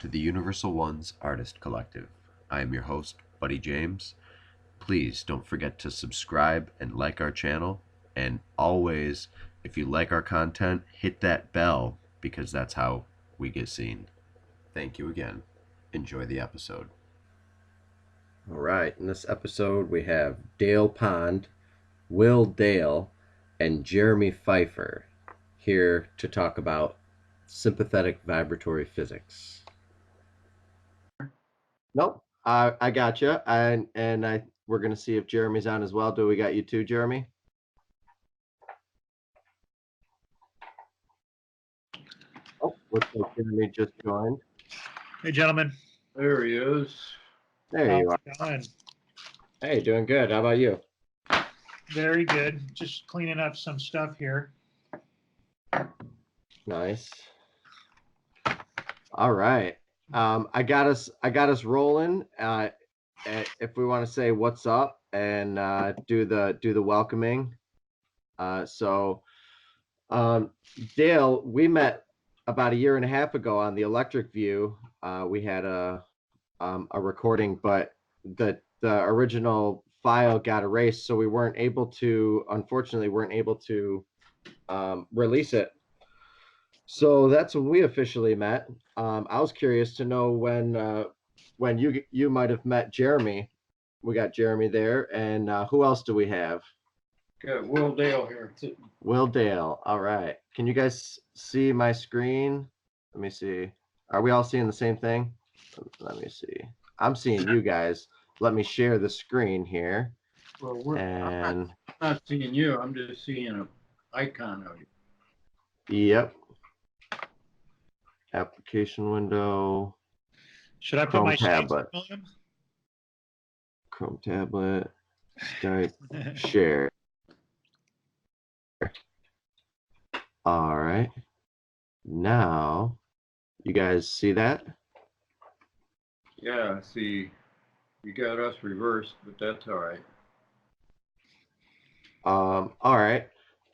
to the Universal Ones Artist Collective. I am your host, Buddy James. Please don't forget to subscribe and like our channel. And always, if you like our content, hit that bell because that's how we get seen. Thank you again. Enjoy the episode. All right, in this episode we have Dale Pond, Will Dale, and Jeremy Pfeiffer here to talk about sympathetic vibratory physics. Nope, I got you, and we're gonna see if Jeremy's on as well. Do we got you too, Jeremy? Oh, looks like Jeremy just joined. Hey, gentlemen. There he is. There you are. Going? Hey, doing good. How about you? Very good. Just cleaning up some stuff here. Nice. All right. I got us rolling. If we want to say what's up and do the welcoming. Dale, we met about a year and a half ago on the Electric View. We had a recording, but the original file got erased, so we unfortunately weren't able to release it. So that's when we officially met. I was curious to know when you might have met Jeremy. We got Jeremy there, and who else do we have? Got Will Dale here. Will Dale. All right. Can you guys see my screen? Let me see. Are we all seeing the same thing? Let me see. I'm seeing you guys. Let me share the screen here. Well, I'm not seeing you. I'm just seeing an icon of you. Yep. Application window. Should I put Chrome my tablet. on? Chrome tablet. Skype. Share. All right. Now, you guys see that? Yeah, see, you got us reversed, but that's all right. All right.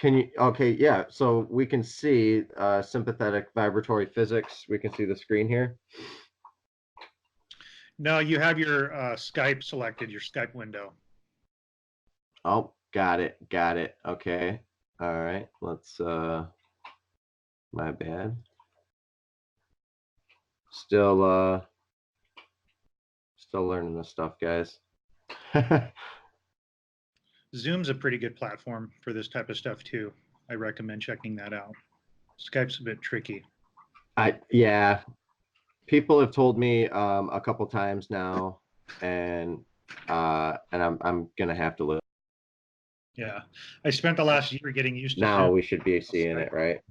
Okay, yeah, so we can see sympathetic vibratory physics. We can see the screen here. No, you have your Skype selected, your Skype window. Oh, got it. Okay. All right, let's, my bad. Still learning this stuff, guys. Zoom's a pretty good platform for this type of stuff too. I recommend checking that out. Skype's a bit tricky. Yeah, people have told me a couple times now, and I'm gonna have to look. Yeah, I spent the last year getting used to Now Zoom. we should be seeing it, right?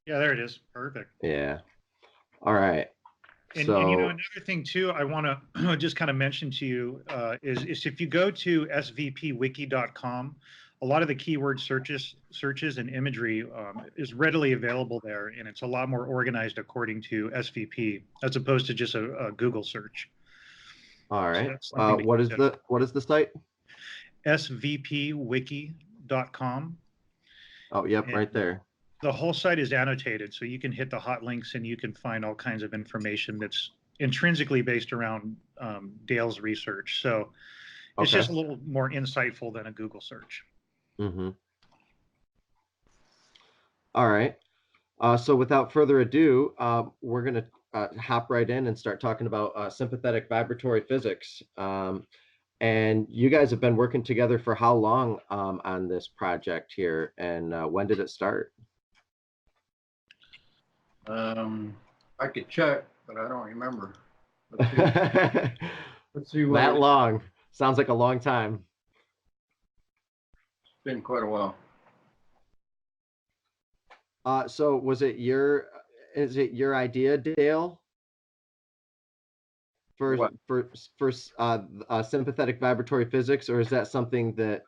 Yeah, there it is. Perfect. Yeah. All right. And, So, and you know, another thing too, I want to just kind of mention to you is if you go to svpwiki.com, a lot of the keyword searches and imagery is readily available there, and it's a lot more organized according to SVP as opposed to just a Google search. all right. So what is the site? svpwiki.com. Oh, yep, And right there. the whole site is annotated, so you can hit the hot links and you can find all kinds of information that's intrinsically based around Dale's research. So it's just a little more insightful than a Google search. Mm-hmm. All right. So without further ado, we're going to hop right in and start talking about sympathetic vibratory physics. And you guys have been working together for how long on this project here, and when did it start? I could check, but I don't remember. Let's see what that long. Sounds like a long time. It's been quite a while. So is it your idea, Dale? For sympathetic vibratory physics, or is that something that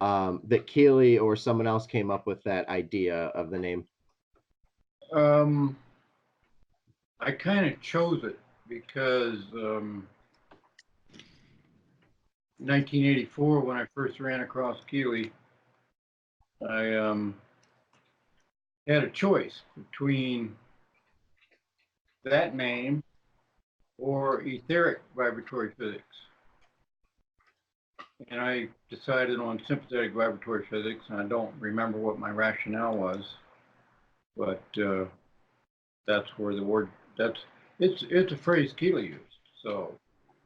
that Keeley or someone else came up with that idea of the name? I kind of chose it because 1984, when I first ran across Keeley, I had a choice between that name or etheric vibratory physics. And I decided on sympathetic vibratory physics, and I don't remember what my rationale was, but that's where the word, it's a phrase Keely used. So,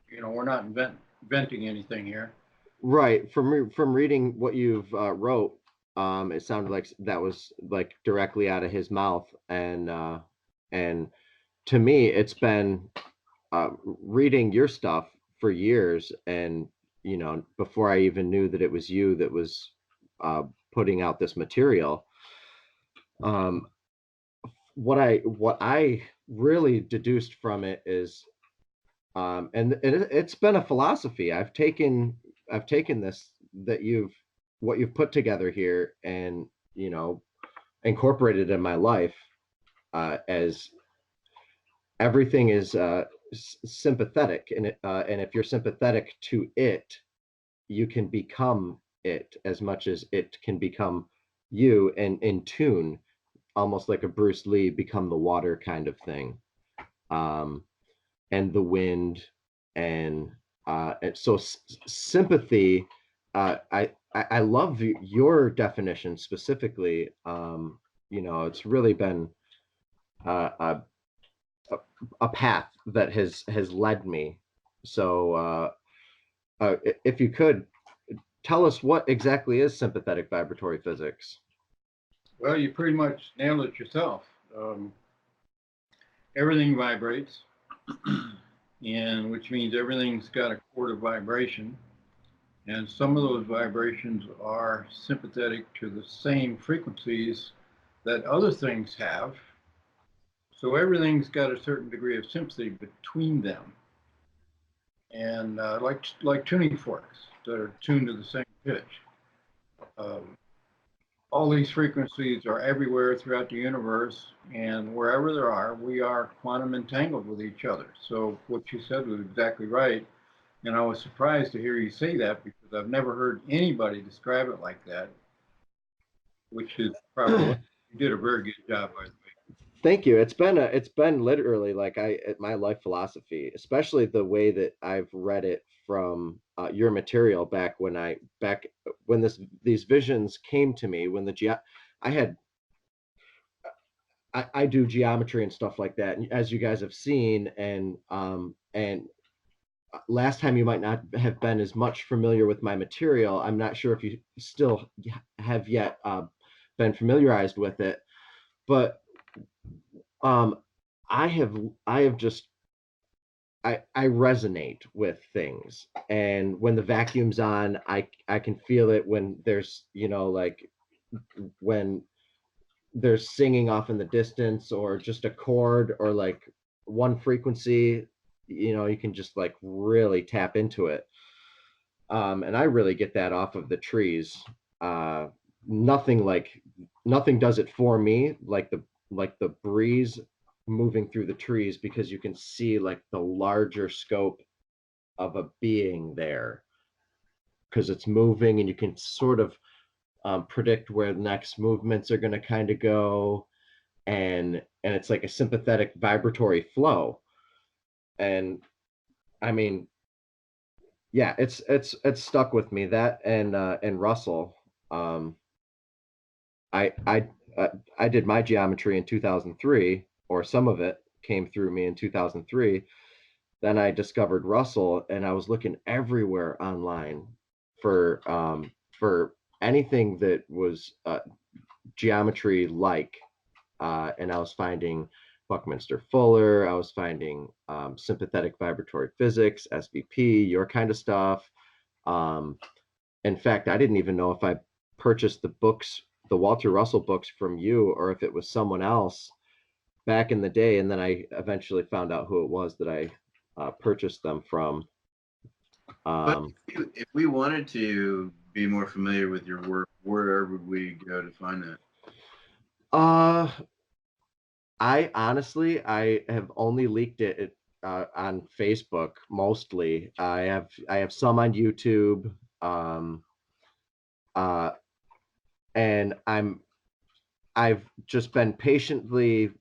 we're not inventing anything here. Right. From reading what you've wrote, it sounded like that was like directly out of his mouth, and to me, it's been reading your stuff for years, and before I even knew that it was you that was putting out this material. Um, what I really deduced from it is, and it's been a philosophy. I've taken this that what you've put together here, and incorporated in my life, as everything is sympathetic, and if you're sympathetic to it, you can become it as much as it can become you, and in tune, almost like a Bruce Lee become the water kind of thing, um, and the wind, and so sympathy. I love your definition specifically. It's really been a a path that has led me. So, if you could tell us what exactly is sympathetic vibratory physics. Well, you pretty much nailed it yourself. Everything vibrates, and which means everything's got a chord of vibration. And some of those vibrations are sympathetic to the same frequencies that other things have. So everything's got a certain degree of sympathy between them. And like tuning forks that are tuned to the same pitch. All these frequencies are everywhere throughout the universe, and wherever there are, we are quantum entangled with each other. So what you said was exactly right. And I was surprised to hear you say that, because I've never heard anybody describe it like that, which is probably, you did a very good job, by the way. Thank you. It's been literally like my life philosophy, especially the way that I've read it from your material back when these visions came to me, when I had I do geometry and stuff like that, and as you guys have seen, and last time you might not have been as much familiar with my material. I'm not sure if you still have yet been familiarized with it, but um, I have just I resonate with things, and when the vacuum's on, I can feel it. When there's like when there's singing off in the distance, or just a chord, or like one frequency, you can just like really tap into it. And I really get that off of the trees. uh nothing like Nothing does it for me like the breeze moving through the trees, because you can see like the larger scope of a being there, because it's moving, and you can sort of predict where the next movements are going to kind of go, and it's like a sympathetic vibratory flow. And I mean, yeah, it's stuck with me, that, and Russell. um I I I did my geometry in 2003, or some of it came through me in 2003. Then I discovered Russell, and I was looking everywhere online for anything that was geometry like, and I was finding Buckminster Fuller. I was finding sympathetic vibratory physics, SVP, your kind of stuff. Um, in fact, I didn't even know if I purchased the Walter Russell books from you, or if it was someone else back in the day. And then I eventually found out who it was that I purchased them from. But if we wanted to be more familiar with your work, where would we go to find that? I have only leaked it on Facebook mostly. I have some on YouTube, uh, and I've just been patiently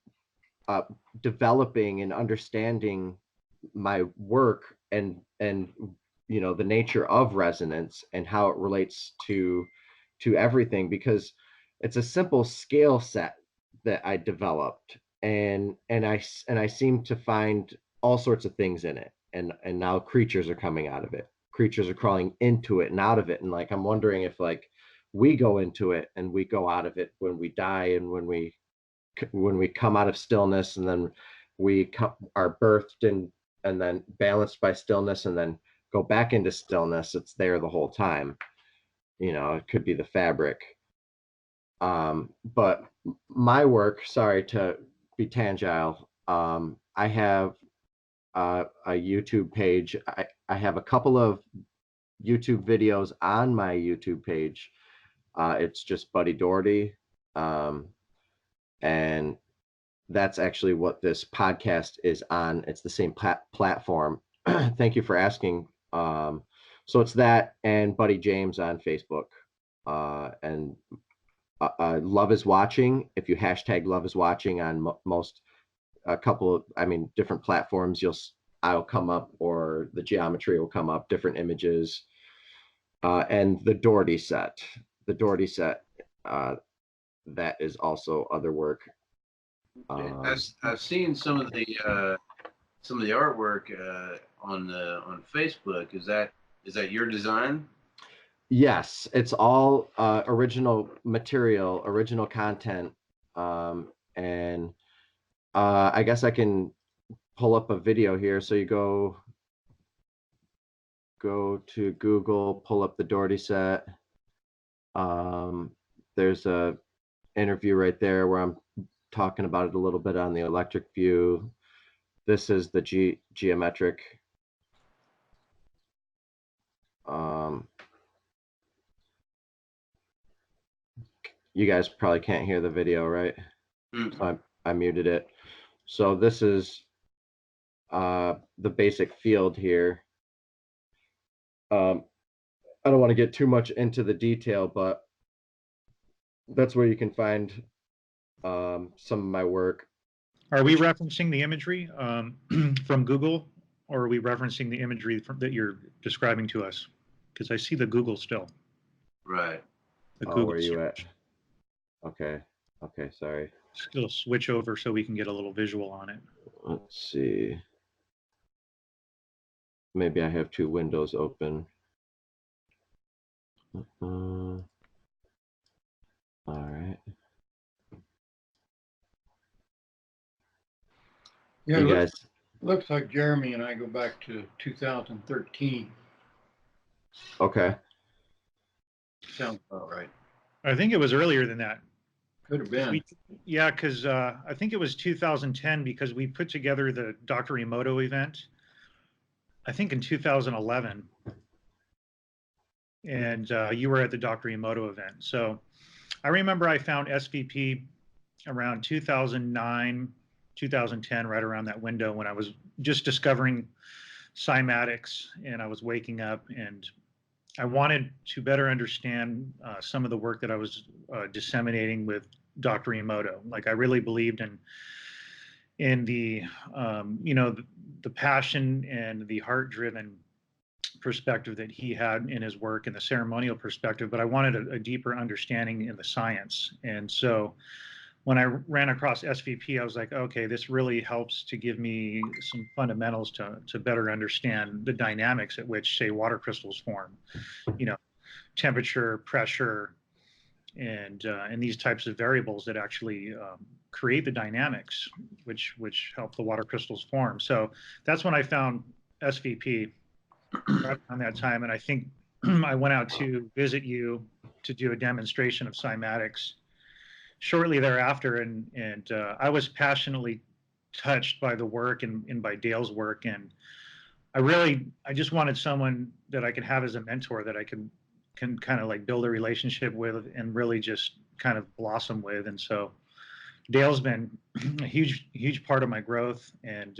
developing and understanding my work and you know, the nature of resonance and how it relates to everything, because it's a simple scale set that I developed, and I seem to find all sorts of things in it, and now creatures are coming out of it. Creatures are crawling into it and out of it, and like I'm wondering if like we go into it and we go out of it when we die, and when we come out of stillness, and then are birthed and then balanced by stillness, and then go back into stillness. It's there the whole time. You know, it could be the fabric. But my work, sorry to be tangential, I have a YouTube page. I have a couple of YouTube videos on my YouTube page. It's just Buddy Dougherty. And that's actually what this podcast is on. It's the same platform. Thank you for asking. So it's that and Buddy James on Facebook. And Love is Watching. If you hashtag Love is Watching on most, a couple of, I mean, different platforms, I'll come up, or the geometry will come up, different images. And the Dougherty set, that is also other work. I've seen some of the artwork on Facebook. Is that your design? Yes, it's all original material, original content, and I guess I can pull up a video here. So you go to Google, pull up the Dougherty set. There's a interview right there where I'm talking about it a little bit on the electric view. This is the geometric. You guys probably can't hear the video, right? So I muted it. So this is the basic field here. I don't want to get too much into the detail, but that's where you can find some of my work. Are we referencing the imagery from Google, or are we referencing the imagery that you're describing to us? Because I see the Google still. Right. The Google where are you at? Okay, sorry. It'll switch over so we can get a little visual on it. Let's see. Maybe I have two windows open. All right. Yeah, you guys. Looks like Jeremy and I go back to 2013. Okay. Sounds about right. I think it was earlier than that. Could have been. Yeah, because I think it was 2010, because we put together the Dr. Emoto event, I think in 2011. And you were at the Dr. Emoto event. So I remember I found SVP around 2009, 2010, right around that window, when I was just discovering cymatics, and I was waking up, and I wanted to better understand some of the work that I was disseminating with Dr. Emoto. Like, I really believed in the you know, the passion and the heart-driven perspective that he had in his work, and the ceremonial perspective, but I wanted a deeper understanding in the science. And so when I ran across SVP, I was like, okay, this really helps to give me some fundamentals to better understand the dynamics at which, say, water crystals form, you know, temperature, pressure, and these types of variables that actually create the dynamics which help the water crystals form. So that's when I found SVP right around that time. And I think I went out to visit you to do a demonstration of cymatics shortly thereafter, and I was passionately touched by the work and by Dale's work, and I just wanted someone that I could have as a mentor, that I can kind of like build a relationship with and really just kind of blossom with. And so Dale's been a huge part of my growth, and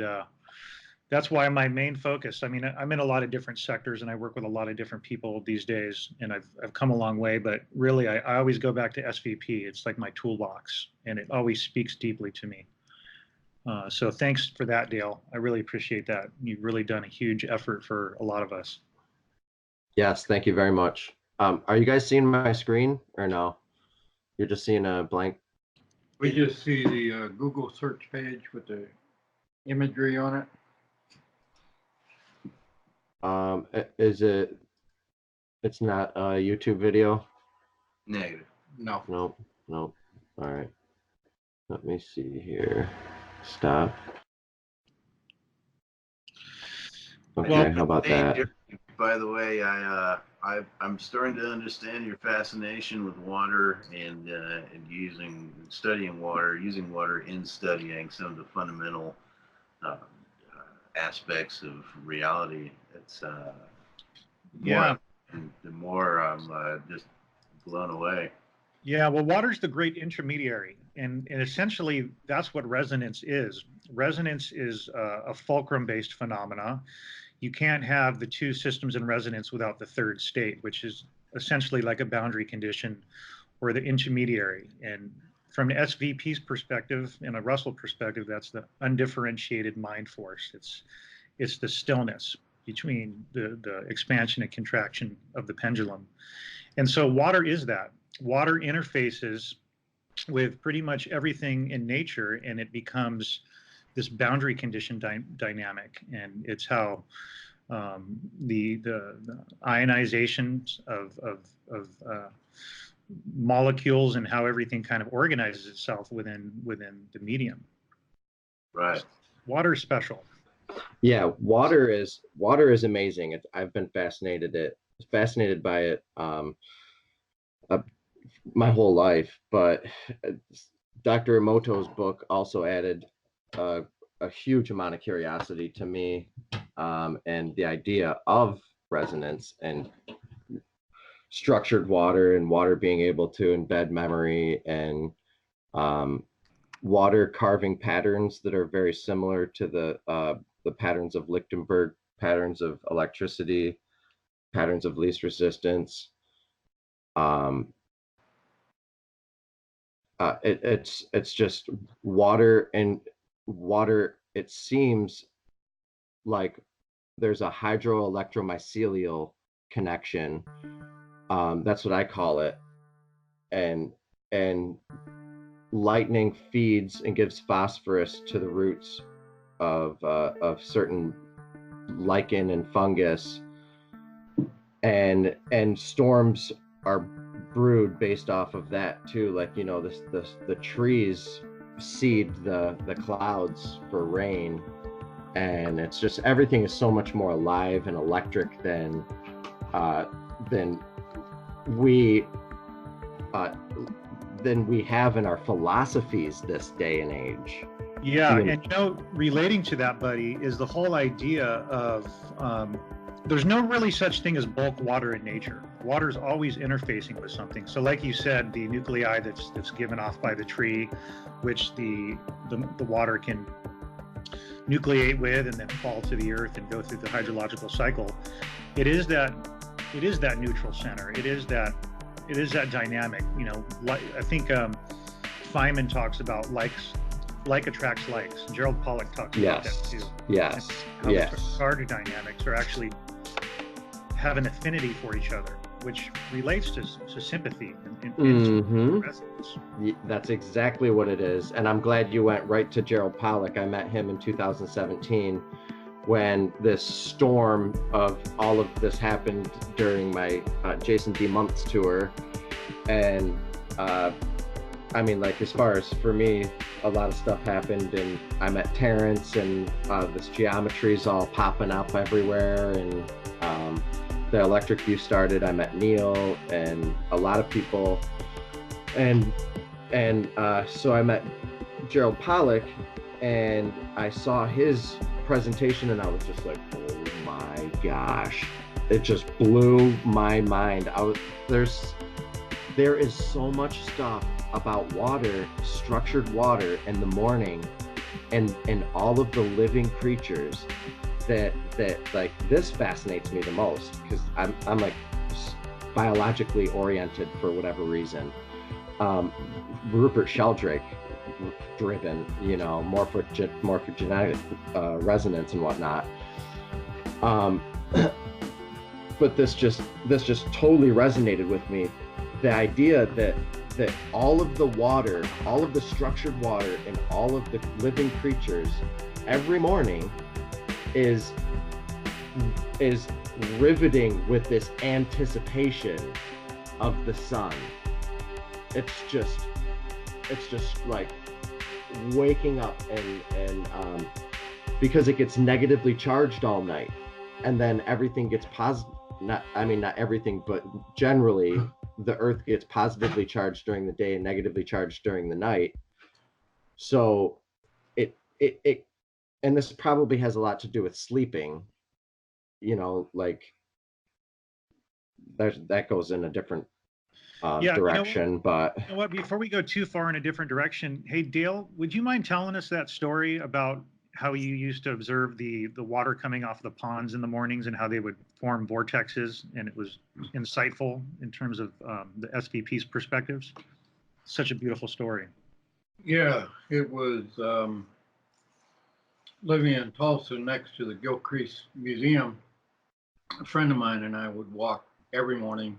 that's why my main focus, I mean, I'm in a lot of different sectors, and I work with a lot of different people these days, and I've come a long way, but really I always go back to SVP. It's like my toolbox, and it always speaks deeply to me. So thanks for that, Dale. I really appreciate that. You've really done a huge effort for a lot of us. Yes, thank you very much. Are you guys seeing my screen or no? You're just seeing a blank? We just see the Google search page with the imagery on it? It's not a YouTube video? Negative. No. Nope, nope. All right. Let me see here. Stop. Okay, Well, how about Hey, that? Jerry, by the way, I'm starting to understand your fascination with water and studying water, using water in studying some of the fundamental aspects of reality. It's yeah. the more I'm just blown away. Yeah, well, water's the great intermediary, and essentially that's what resonance is. Resonance is a fulcrum-based phenomena. You can't have the two systems in resonance without the third state, which is essentially like a boundary condition or the intermediary. And from an SVP's perspective and a Russell perspective, that's the undifferentiated mind force. It's the stillness between the expansion and contraction of the pendulum. And so water is that. Water interfaces with pretty much everything in nature, and it becomes this boundary condition dynamic. And it's how the ionizations of molecules and how everything kind of organizes itself within the medium. Right. Water is special. Yeah, water is amazing. I've been fascinated by it my whole life. But Dr. Emoto's book also added a huge amount of curiosity to me, and the idea of resonance and structured water and water being able to embed memory and water carving patterns that are very similar to the patterns of Lichtenberg, patterns of electricity, patterns of least resistance. It's just water, and water, it seems like there's a hydroelectromycelial connection. That's what I call it. And lightning feeds and gives phosphorus to the roots of certain lichen and fungus, and storms are brewed based off of that too. Like, the trees seed the clouds for rain, and it's just, everything is so much more alive and electric than we have in our philosophies this day and age. Yeah, and relating to that, buddy, is the whole idea of there's no really such thing as bulk water in nature. Water is always interfacing with something. So like you said, the nuclei that's given off by the tree, which the water can nucleate with and then fall to the earth and go through the hydrological cycle. It is that neutral center. It is that dynamic. I think Feynman talks about like attracts likes. Gerald Pollack talks about that too. Yes. How the starter dynamics are actually have an affinity for each other, which relates to sympathy and resonance. That's exactly what it is. And I'm glad you went right to Gerald Pollack. I met him in 2017 when this storm of all of this happened during my Jason D. Months tour. And as far as for me, a lot of stuff happened, and I met Terrance, and this geometry is all popping up everywhere, and the electric view started. I met Neil and a lot of people, and so I met Gerald Pollack, and I saw his presentation, and I was just like, oh my gosh, it just blew my mind. There is so much stuff about water, structured water in the morning, and all of the living creatures that like, this fascinates me the most, because I'm like biologically oriented for whatever reason. Rupert Sheldrake driven, you know, morphogenetic resonance and whatnot. But this just totally resonated with me. The idea that all of the water, all of the structured water, and all of the living creatures every morning is riveting with this anticipation of the sun. It's just like waking up and because it gets negatively charged all night, and then everything gets positive. Not everything, but generally the earth gets positively charged during the day and negatively charged during the night. So it and this probably has a lot to do with sleeping, you know, like that goes in a different direction. But you know what, before we go too far in a different direction, hey Dale, would you mind telling us that story about how you used to observe the water coming off the ponds in the mornings and how they would form vortexes, and it was insightful in terms of the SVP's perspectives? Such a beautiful story. Yeah, it was living in Tulsa next to the Gilcrease Museum. A friend of mine and I would walk every morning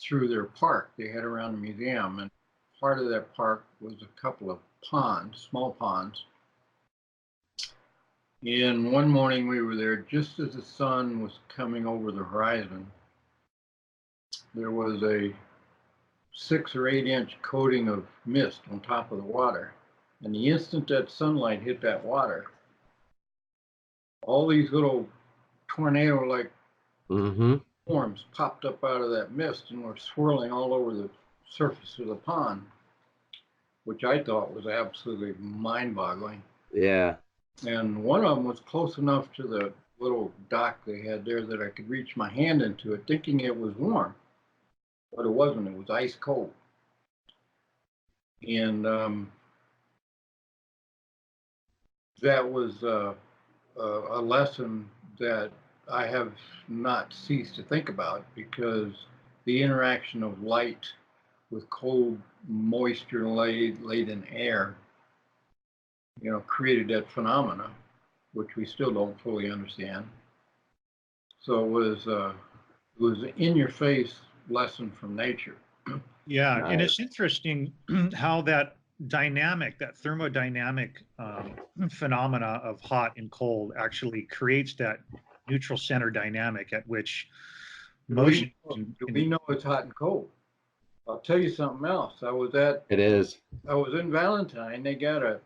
through their park they had around the museum, and part of that park was a couple of ponds, small ponds. And one morning we were there just as the sun was coming over the horizon. There was a 6 or 8 inch coating of mist on top of the water. And the instant that sunlight hit that water, all these little tornado-like forms popped up out of that mist and were swirling all over the surface of the pond, which I thought was absolutely mind-boggling. Yeah. And one of them was close enough to the little dock they had there that I could reach my hand into it, thinking it was warm, but it wasn't. It was ice cold. And that was a lesson that I have not ceased to think about, because the interaction of light with cold, moisture-laden air, you know, created that phenomena, which we still don't fully understand. So it was an in-your-face lesson from nature. Yeah, nice. And it's interesting how that dynamic, that thermodynamic phenomena of hot and cold actually creates that neutral center dynamic at which motion. We know it's hot and cold. I'll tell you something else. I was in Valentine. They got an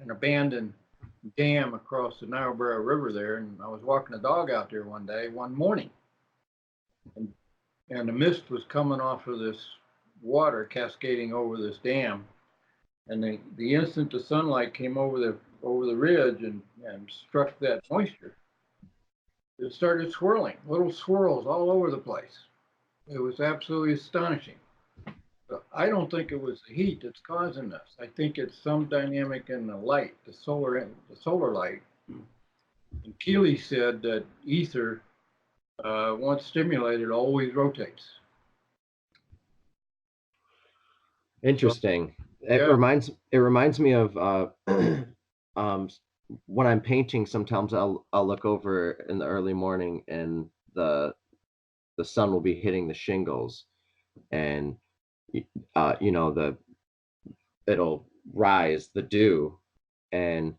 abandoned dam across the Niobrara River there, and I was walking a dog out there one morning, and the mist was coming off of this water cascading over this dam, and the instant the sunlight came over the ridge and struck that moisture, it started swirling, little swirls all over the place. It was absolutely astonishing. But I don't think it was the heat that's causing this. I think it's some dynamic in the light, the solar light. And Keeley said that ether, once stimulated, always rotates. Interesting. So, it reminds me of when I'm painting. Sometimes I'll look over in the early morning, and the sun will be hitting the shingles, and you know, it'll rise, the dew, and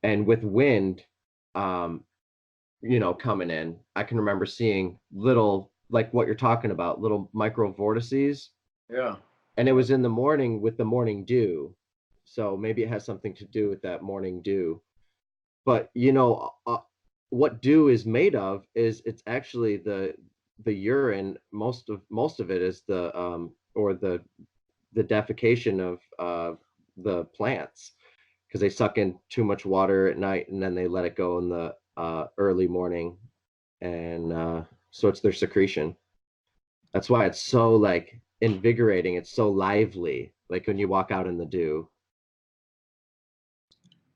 with wind, you know, coming in, I can remember seeing little, like what you're talking about, little micro vortices. Yeah. And it was in the morning with the morning dew, so maybe it has something to do with that morning dew. But you know, what dew is made of is it's actually the urine. Most of it is the or the defecation of the plants, because they suck in too much water at night and then they let it go in the early morning, and so it's their secretion. That's why it's so like invigorating. It's so lively, like when you walk out in the dew.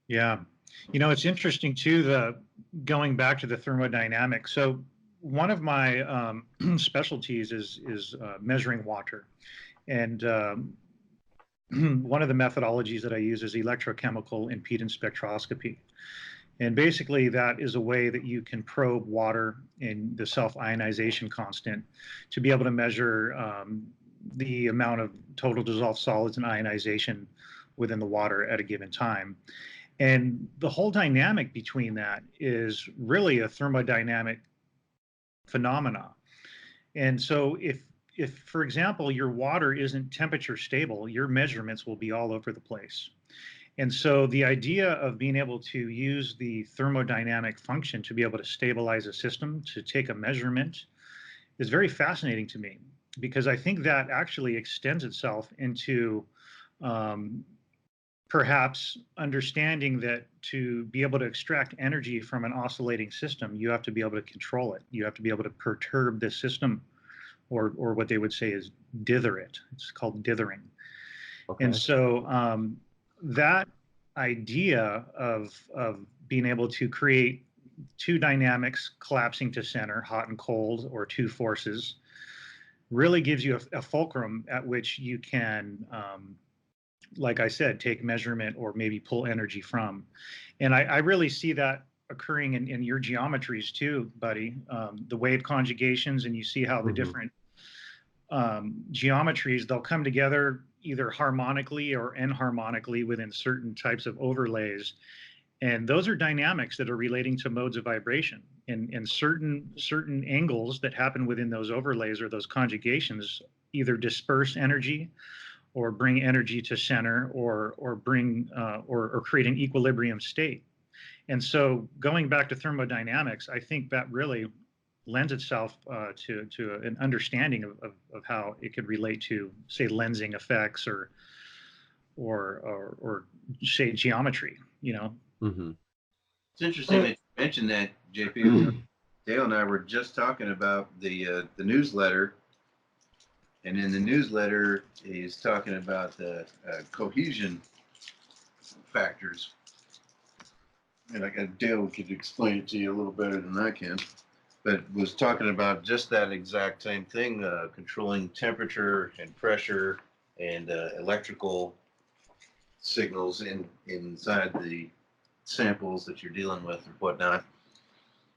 Yeah, you know, it's interesting too, going back to the thermodynamics. So one of my specialties is measuring water. And one of the methodologies that I use is electrochemical impedance spectroscopy. And basically, that is a way that you can probe water in the self-ionization constant to be able to measure the amount of total dissolved solids and ionization within the water at a given time. And the whole dynamic between that is really a thermodynamic phenomena. And so if, for example, your water isn't temperature stable, your measurements will be all over the place. And so the idea of being able to use the thermodynamic function to be able to stabilize a system, to take a measurement, is very fascinating to me, because I think that actually extends itself into perhaps understanding that to be able to extract energy from an oscillating system, you have to be able to control it. You have to be able to perturb the system, or what they would say is dither it. It's called dithering. Okay. And so that idea of being able to create two dynamics collapsing to center, hot and cold, or two forces, really gives you a fulcrum at which you can, like I said, take measurement or maybe pull energy from. And I really see that occurring in your geometries too, buddy. The wave conjugations, and you see how the different geometries, they'll come together either harmonically or enharmonically within certain types of overlays. And those are dynamics that are relating to modes of vibration. And certain angles that happen within those overlays or those conjugations either disperse energy or bring energy to center, or bring or create an equilibrium state. And so going back to thermodynamics, I think that really lends itself to an understanding of how it could relate to, say, lensing effects or say geometry, you know. Mm-hmm. It's interesting that you mentioned that, JP. Dale and I were just talking about the newsletter, and in the newsletter he's talking about the cohesion factors. And Dale could explain it to you a little better than I can, but was talking about just that exact same thing, controlling temperature and pressure and electrical signals inside the samples that you're dealing with and whatnot.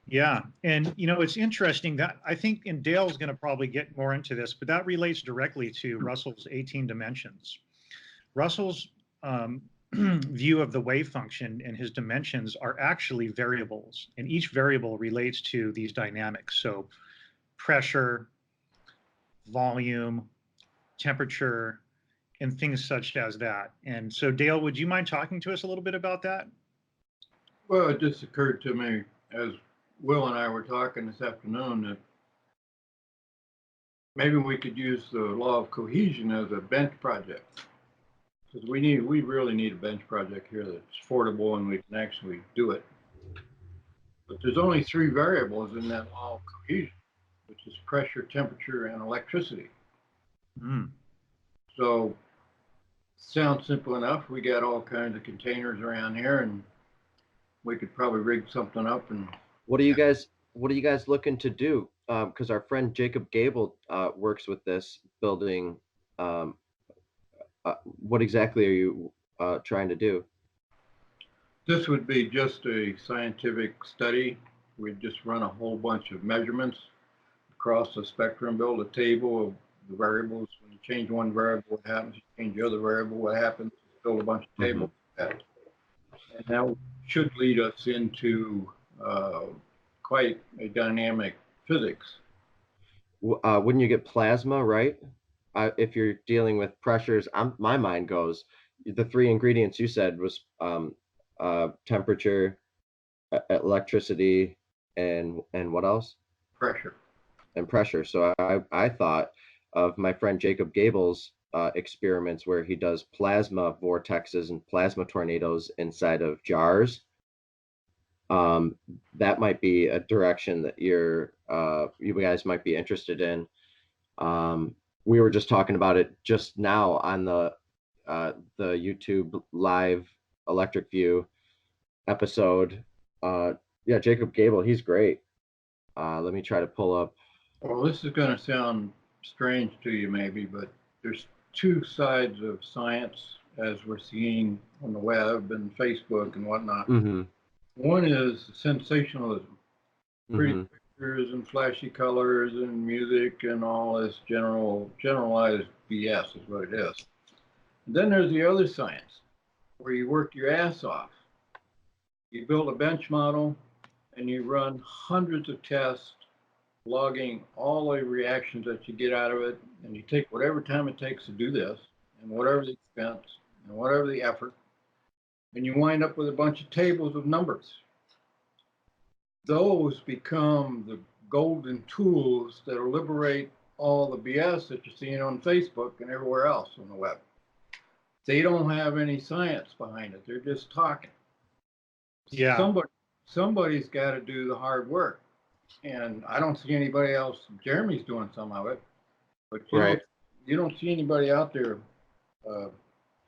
Yeah, and you know, it's interesting that I think, and Dale's going to probably get more into this, but that relates directly to Russell's 18 dimensions. Russell's view of the wave function and his dimensions are actually variables, and each variable relates to these dynamics. So pressure, volume, temperature, and things such as that. And so Dale, would you mind talking to us a little bit about that? Well, it just occurred to me as Will and I were talking this afternoon that maybe we could use the law of cohesion as a bench project. Because we really need a bench project here that's affordable and we can actually do it. But there's only three variables in that law of cohesion, which is pressure, temperature, and electricity. So sounds simple enough. We got all kinds of containers around here, and we could probably rig something up. And what are you guys looking to do? Because our friend Jacob Gable works with this building. What exactly are you trying to do? This would be just a scientific study. We'd just run a whole bunch of measurements across the spectrum, build a table of the variables. When you change one variable, what happens? You change the other variable, what happens? Build a bunch of tables. And that should lead us into quite a dynamic physics. Wouldn't you get plasma, right? If you're dealing with pressures, my mind goes, the three ingredients you said was temperature, electricity, and what else? Pressure. And pressure. So I thought of my friend Jacob Gable's experiments where he does plasma vortexes and plasma tornadoes inside of jars. That might be a direction that you guys might be interested in. We were just talking about it just now on the YouTube live Electric View episode. Yeah, Jacob Gable, he's great. Let me try to pull up. Well, this is going to sound strange to you maybe, but there's two sides of science as we're seeing on the web and Facebook and whatnot. Mm-hmm. One is sensationalism, pretty Mm-hmm. pictures and flashy colors and music and all this generalized BS is what it is. And then there's the other science where you work your ass off. You build a bench model and you run hundreds of tests, logging all the reactions that you get out of it, and you take whatever time it takes to do this, and whatever the expense, and whatever the effort, and you wind up with a bunch of tables of numbers. Those become the golden tools that will liberate all the BS that you're seeing on Facebook and everywhere else on the web. They don't have any science behind it. They're just talking. Yeah. Somebody's got to do the hard work. And I don't see anybody else. Jeremy's doing some of it, but you don't see anybody out there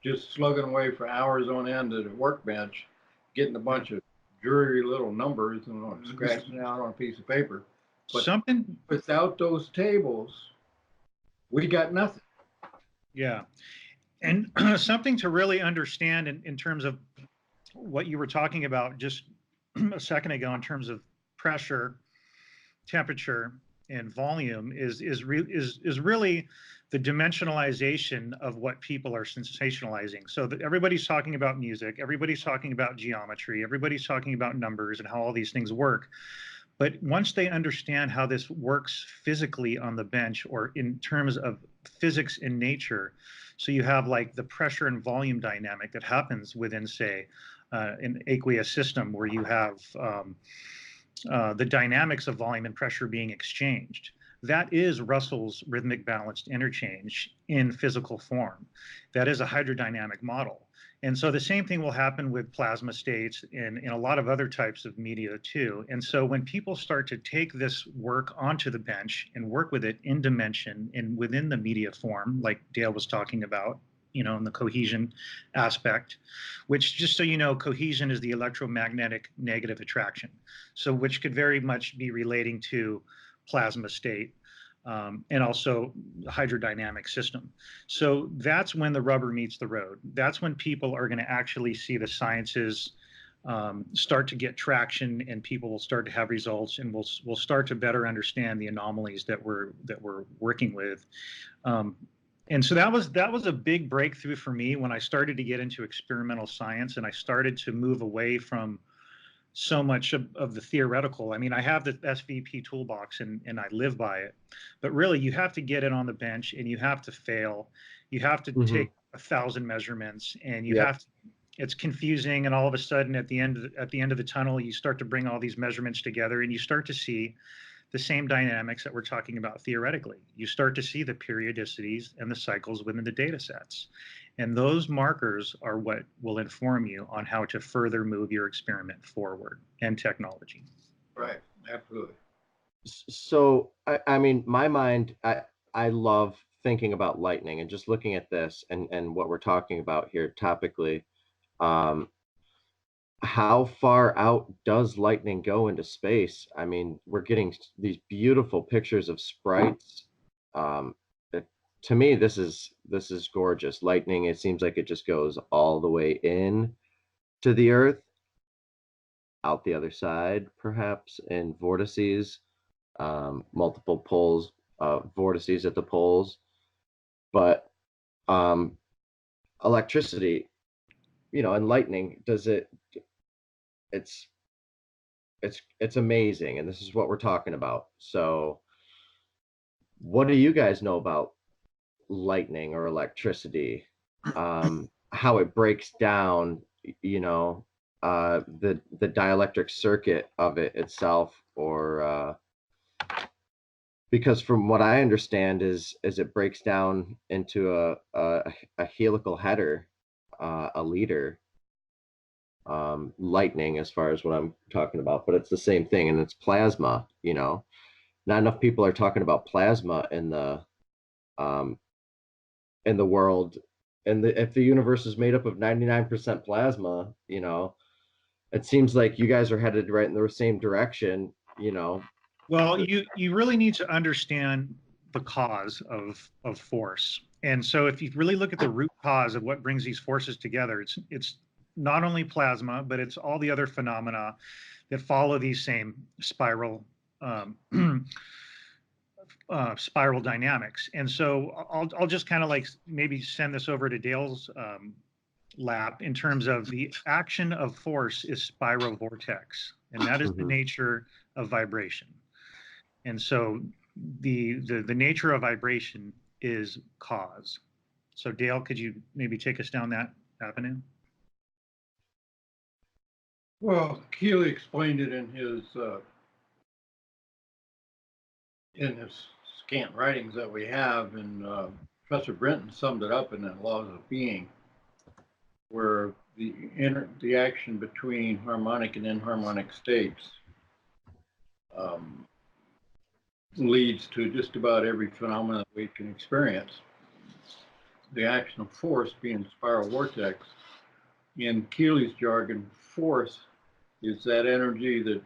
just slugging away for hours on end at a workbench, getting a bunch of dreary little numbers and scratching it out on a piece of paper. But without those tables, we got nothing. Yeah. And something to really understand in terms of what you were talking about just a second ago in terms of pressure, temperature, and volume is really the dimensionalization of what people are sensationalizing. So that everybody's talking about music, everybody's talking about geometry, everybody's talking about numbers and how all these things work. But once they understand how this works physically on the bench or in terms of physics in nature, so you have like the pressure and volume dynamic that happens within, say, an aqueous system where you have the dynamics of volume and pressure being exchanged. That is Russell's rhythmic balanced interchange in physical form. That is a hydrodynamic model. And so the same thing will happen with plasma states in a lot of other types of media too. And so when people start to take this work onto the bench and work with it in dimension and within the media form, like Dale was talking about, you know, in the cohesion aspect, which, just so you know, cohesion is the electromagnetic negative attraction. So which could very much be relating to plasma state and also hydrodynamic system. So that's when the rubber meets the road. That's when people are going to actually see the sciences start to get traction, and people will start to have results, and we'll start to better understand the anomalies that we're working with. And so that was a big breakthrough for me when I started to get into experimental science, and I started to move away from so much of the theoretical. I mean, I have the SVP toolbox and I live by it, but really you have to get it on the bench and you have to fail. You have to take 1,000 measurements and you have to, it's confusing. And all of a sudden at the end of the tunnel, you start to bring all these measurements together and you start to see the same dynamics that we're talking about theoretically. You start to see the periodicities and the cycles within the data sets. And those markers are what will inform you on how to further move your experiment forward and technology. Right, absolutely. So, I mean, my mind, I love thinking about lightning and just looking at this and what we're talking about here topically. How far out does lightning go into space? I mean, we're getting these beautiful pictures of sprites. To me, this is gorgeous. Lightning, it seems like it just goes all the way in to the Earth, out the other side, perhaps, in vortices, multiple poles, vortices at the poles. But electricity, you know, and lightning, it's amazing, and this is what we're talking about. So what do you guys know about lightning or electricity, how it breaks down, you know, the dielectric circuit of it itself, or because from what I understand is it breaks down into a helical header, a leader, lightning as far as what I'm talking about, but it's the same thing, and it's plasma. You know, not enough people are talking about plasma in the world, and if the universe is made up of 99% plasma, you know, it seems like you guys are headed right in the same direction, you know. Well, you really need to understand the cause of force. And so if you really look at the root cause of what brings these forces together, it's not only plasma, but it's all the other phenomena that follow these same spiral um, spiral dynamics. And so I'll just kind of like maybe send this over to Dale's lab in terms of the action of force is spiral vortex, and that is the nature of vibration. And so the nature of vibration is cause. So Dale, could you maybe take us down that avenue? Well, Keely explained it in his scant writings that we have, and Professor Brenton summed it up in that Laws of Being, where the action between harmonic and inharmonic states leads to just about every phenomenon that we can experience. The action of force being spiral vortex. In Keely's jargon, force is that energy that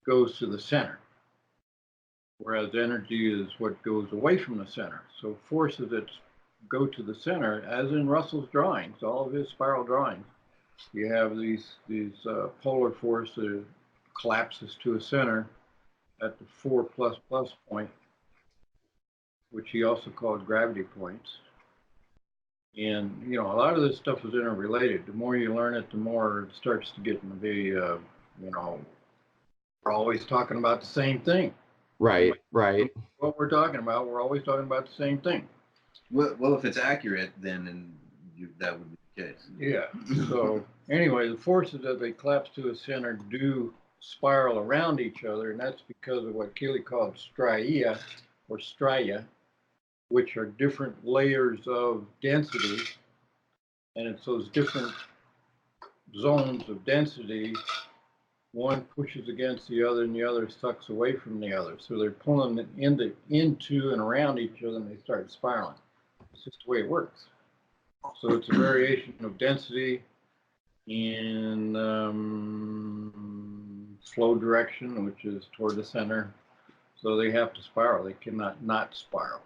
goes to the center, whereas energy is what goes away from the center. So forces that go to the center, as in Russell's drawings, all of his spiral drawings, you have these polar force that collapses to a center at the 4++ point, which he also called gravity points. And, you know, a lot of this stuff is interrelated. The more you learn it, the more it starts to get into the, you know, we're always talking about the same thing. Right, right. What we're talking about, we're always talking about the same thing. Well, if it's accurate, then that would be the case. Yeah. So anyway, the forces as they collapse to a center do spiral around each other, and that's because of what Keely called stria, or stria, which are different layers of density, and it's those different zones of density. One pushes against the other, and the other sucks away from the other. So they're pulling it into and around each other, and they start spiraling. It's just the way it works. So it's a variation of density in flow direction, which is toward the center. So they have to spiral. They cannot not spiral.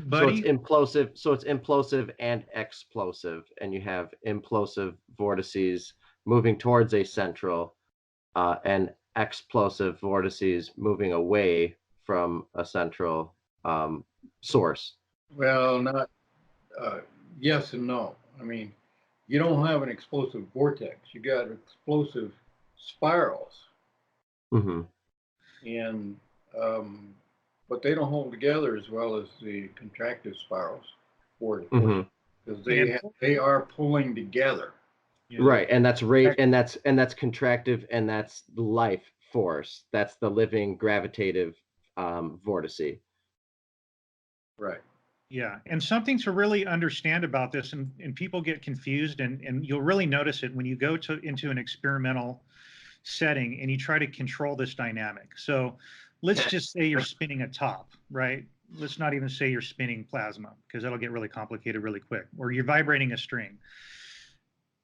Buddy? So it's implosive and explosive, and you have implosive vortices moving towards a central, and explosive vortices moving away from a central source. Well, not yes and no. I mean, you don't have an explosive vortex. You got explosive spirals, and but they don't hold together as well as the contractive spirals, because they are pulling together. You know? Right, and that's rate, and that's contractive, and that's life force. That's the living gravitative vortice. Right. Yeah, and something to really understand about this, and people get confused, and you'll really notice it when you go into an experimental setting and you try to control this dynamic. So let's just say you're spinning a top, right? Let's not even say you're spinning plasma, because that'll get really complicated really quick, or you're vibrating a string.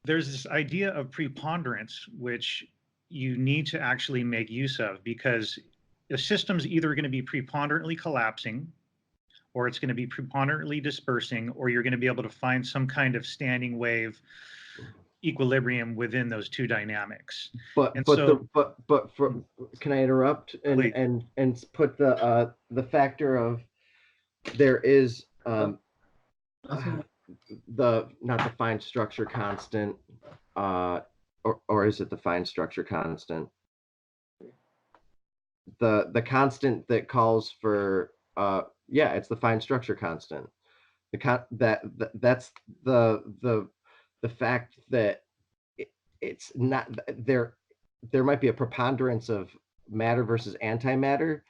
There's this idea of preponderance, which you need to actually make use of, because the system's either going to be preponderantly collapsing, or it's going to be preponderantly dispersing, or you're going to be able to find some kind of standing wave equilibrium within those two dynamics. But can I interrupt and put the factor of there is not the fine structure constant, or is it the fine structure constant? The constant that calls for yeah, it's the fine structure constant. That's the fact that it's not there. There might be a preponderance of matter versus antimatter,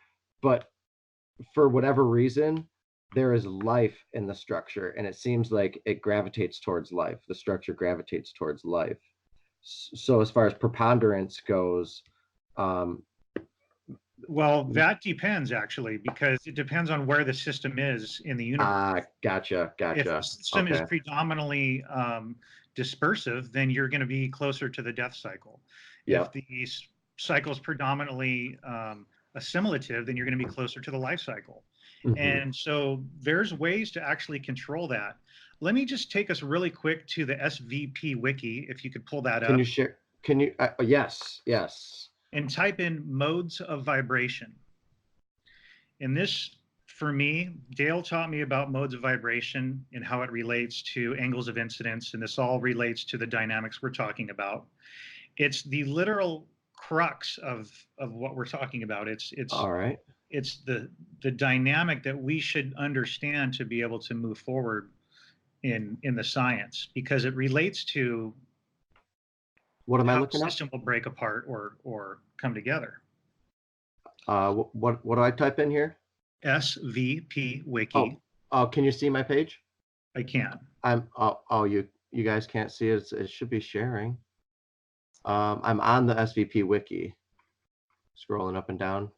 but for whatever reason, there is life in the structure, and it seems like it gravitates towards life. The structure gravitates towards life. So as far as preponderance goes, well, that depends, actually, because it depends on where the system is in the universe. Gotcha. If the system is predominantly dispersive, then you're going to be closer to the death cycle. If the cycle is predominantly assimilative, then you're going to be closer to the life cycle. And so there's ways to actually control that. Let me just take us really quick to the SVP wiki, if you could pull that up. Can you share? Can you? Yes, yes. And type in modes of vibration. And this, for me, Dale taught me about modes of vibration and how it relates to angles of incidence, and this all relates to the dynamics we're talking about. It's the literal crux of what we're talking about. It's All right. It's the dynamic that we should understand to be able to move forward in the science, because it relates to What am I how looking the at? system will break apart or come together. What do I type in here? SVP wiki. Oh, can you see my page? I can. You guys can't see it. It should be sharing. I'm on the SVP wiki. Scrolling up and down.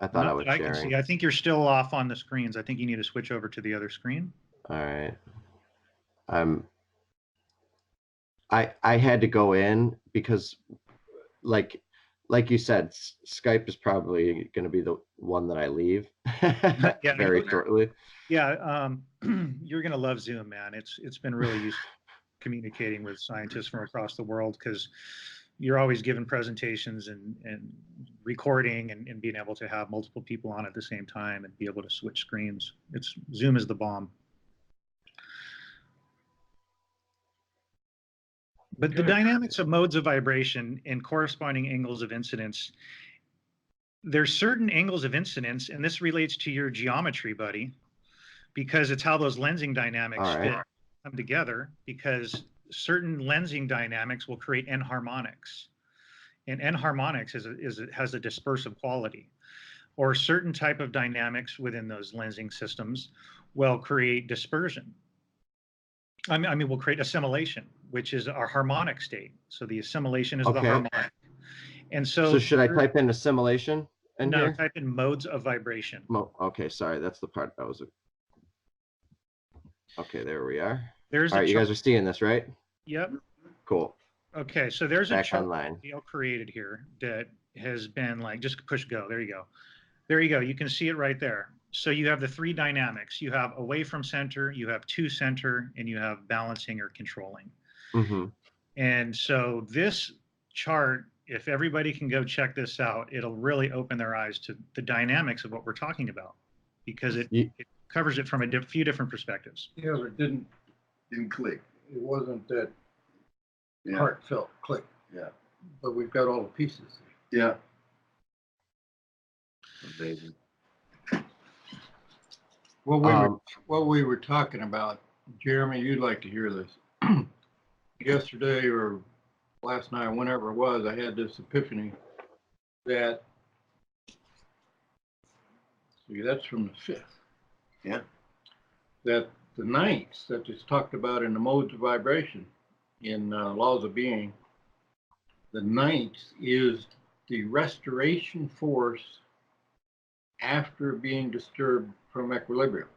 I thought I was sharing. Can see. I think you're still off on the screens. I think you need to switch over to the other screen. All right. I had to go in because, like you said, Skype is probably going to be the one that I leave very shortly. Yeah, you're going to love Zoom, man. It's been really useful communicating with scientists from across the world, because you're always given presentations and recording and being able to have multiple people on at the same time and be able to switch screens. Zoom is the bomb. But the dynamics of modes of vibration and corresponding angles of incidence, there's certain angles of incidence, and this relates to your geometry, buddy, because it's how those lensing dynamics come together, because certain lensing dynamics will create enharmonics. And enharmonics has a dispersive quality, or certain type of dynamics within those lensing systems will create dispersion. I mean, we'll create assimilation, which is our harmonic state. So the assimilation is the harmonic. And so should I type in assimilation in here? No, type in modes of vibration. Okay, sorry, that's the part that was. Okay, there we are. There's all right, you guys are seeing this, right? Yep. Cool. Okay, so there's a chart online. Dale created here that has been like, just push go. There you go. There you go. You can see it right there. So you have the three dynamics. You have away from center, you have to center, and you have balancing or controlling. And so this chart, if everybody can go check this out, it'll really open their eyes to the dynamics of what we're talking about, because it covers it from a few different perspectives. Yeah, but it didn't click. It wasn't that heartfelt click. Yeah. But we've got all the pieces. Yeah. Amazing. What we were talking about, Jeremy, you'd like to hear this. Yesterday or last night, whenever it was, I had this epiphany that, see, that's from the 5th. Yeah. That the ninths that is talked about in the modes of vibration in laws of being, the ninths is the restoration force after being disturbed from equilibrium.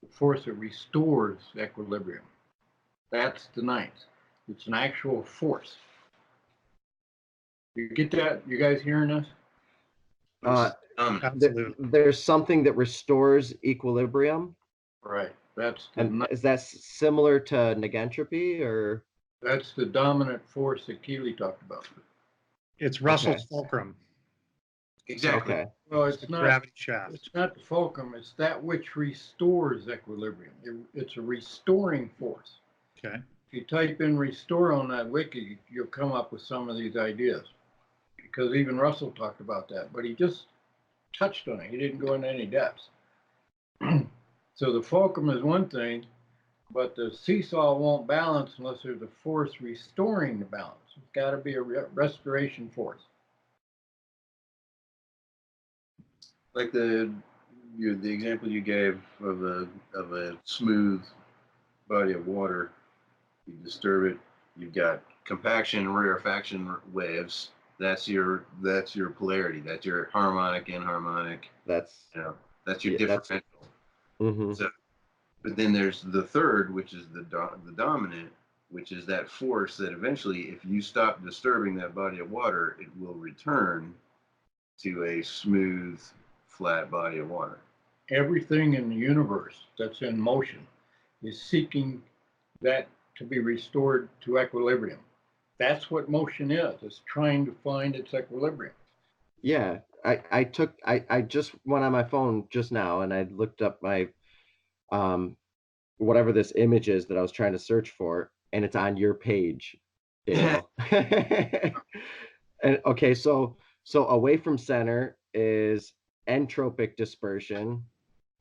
The force that restores equilibrium. That's the ninth. It's an actual force. You get that? You guys hearing this? Absolutely. There's something that restores equilibrium. Right. That's is that similar to negentropy, or? That's the dominant force that Keeley talked about. It's Russell's fulcrum. Exactly. Okay. Well, it's not gravity shaft. It's not the fulcrum. It's that which restores equilibrium. It's a restoring force. Okay. If you type in restore on that wiki, you'll come up with some of these ideas, because even Russell talked about that, but he just touched on it. He didn't go into any depths. So the fulcrum is one thing, but the seesaw won't balance unless there's a force restoring the balance. It's got to be a restoration force. Like the example you gave of a smooth body of water, you disturb it, you've got compaction and rarefaction waves. That's your polarity. That's your harmonic, enharmonic. That's your differential. So, but then there's the third, which is the dominant, which is that force that eventually, if you stop disturbing that body of water, it will return to a smooth flat body of water. Everything in the universe that's in motion is seeking that to be restored to equilibrium. That's what motion is. It's trying to find its equilibrium. Yeah, I just went on my phone just now and I looked up my whatever this image is that I was trying to search for, and it's on your page, Dale. And okay, so away from center is entropic dispersion,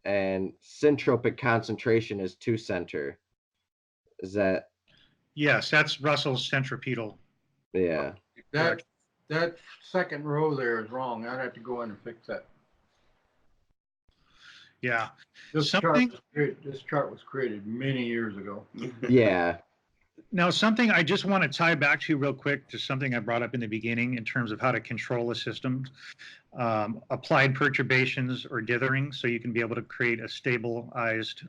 and syntropic concentration is to center. Is that? Yes, that's Russell's centripetal. Yeah. That second row there is wrong. I'd have to go in and fix that. Yeah. This chart was created many years ago. Yeah. Now, something I just want to tie back to real quick to something I brought up in the beginning in terms of how to control a system, applied perturbations or dithering, so you can be able to create a stabilized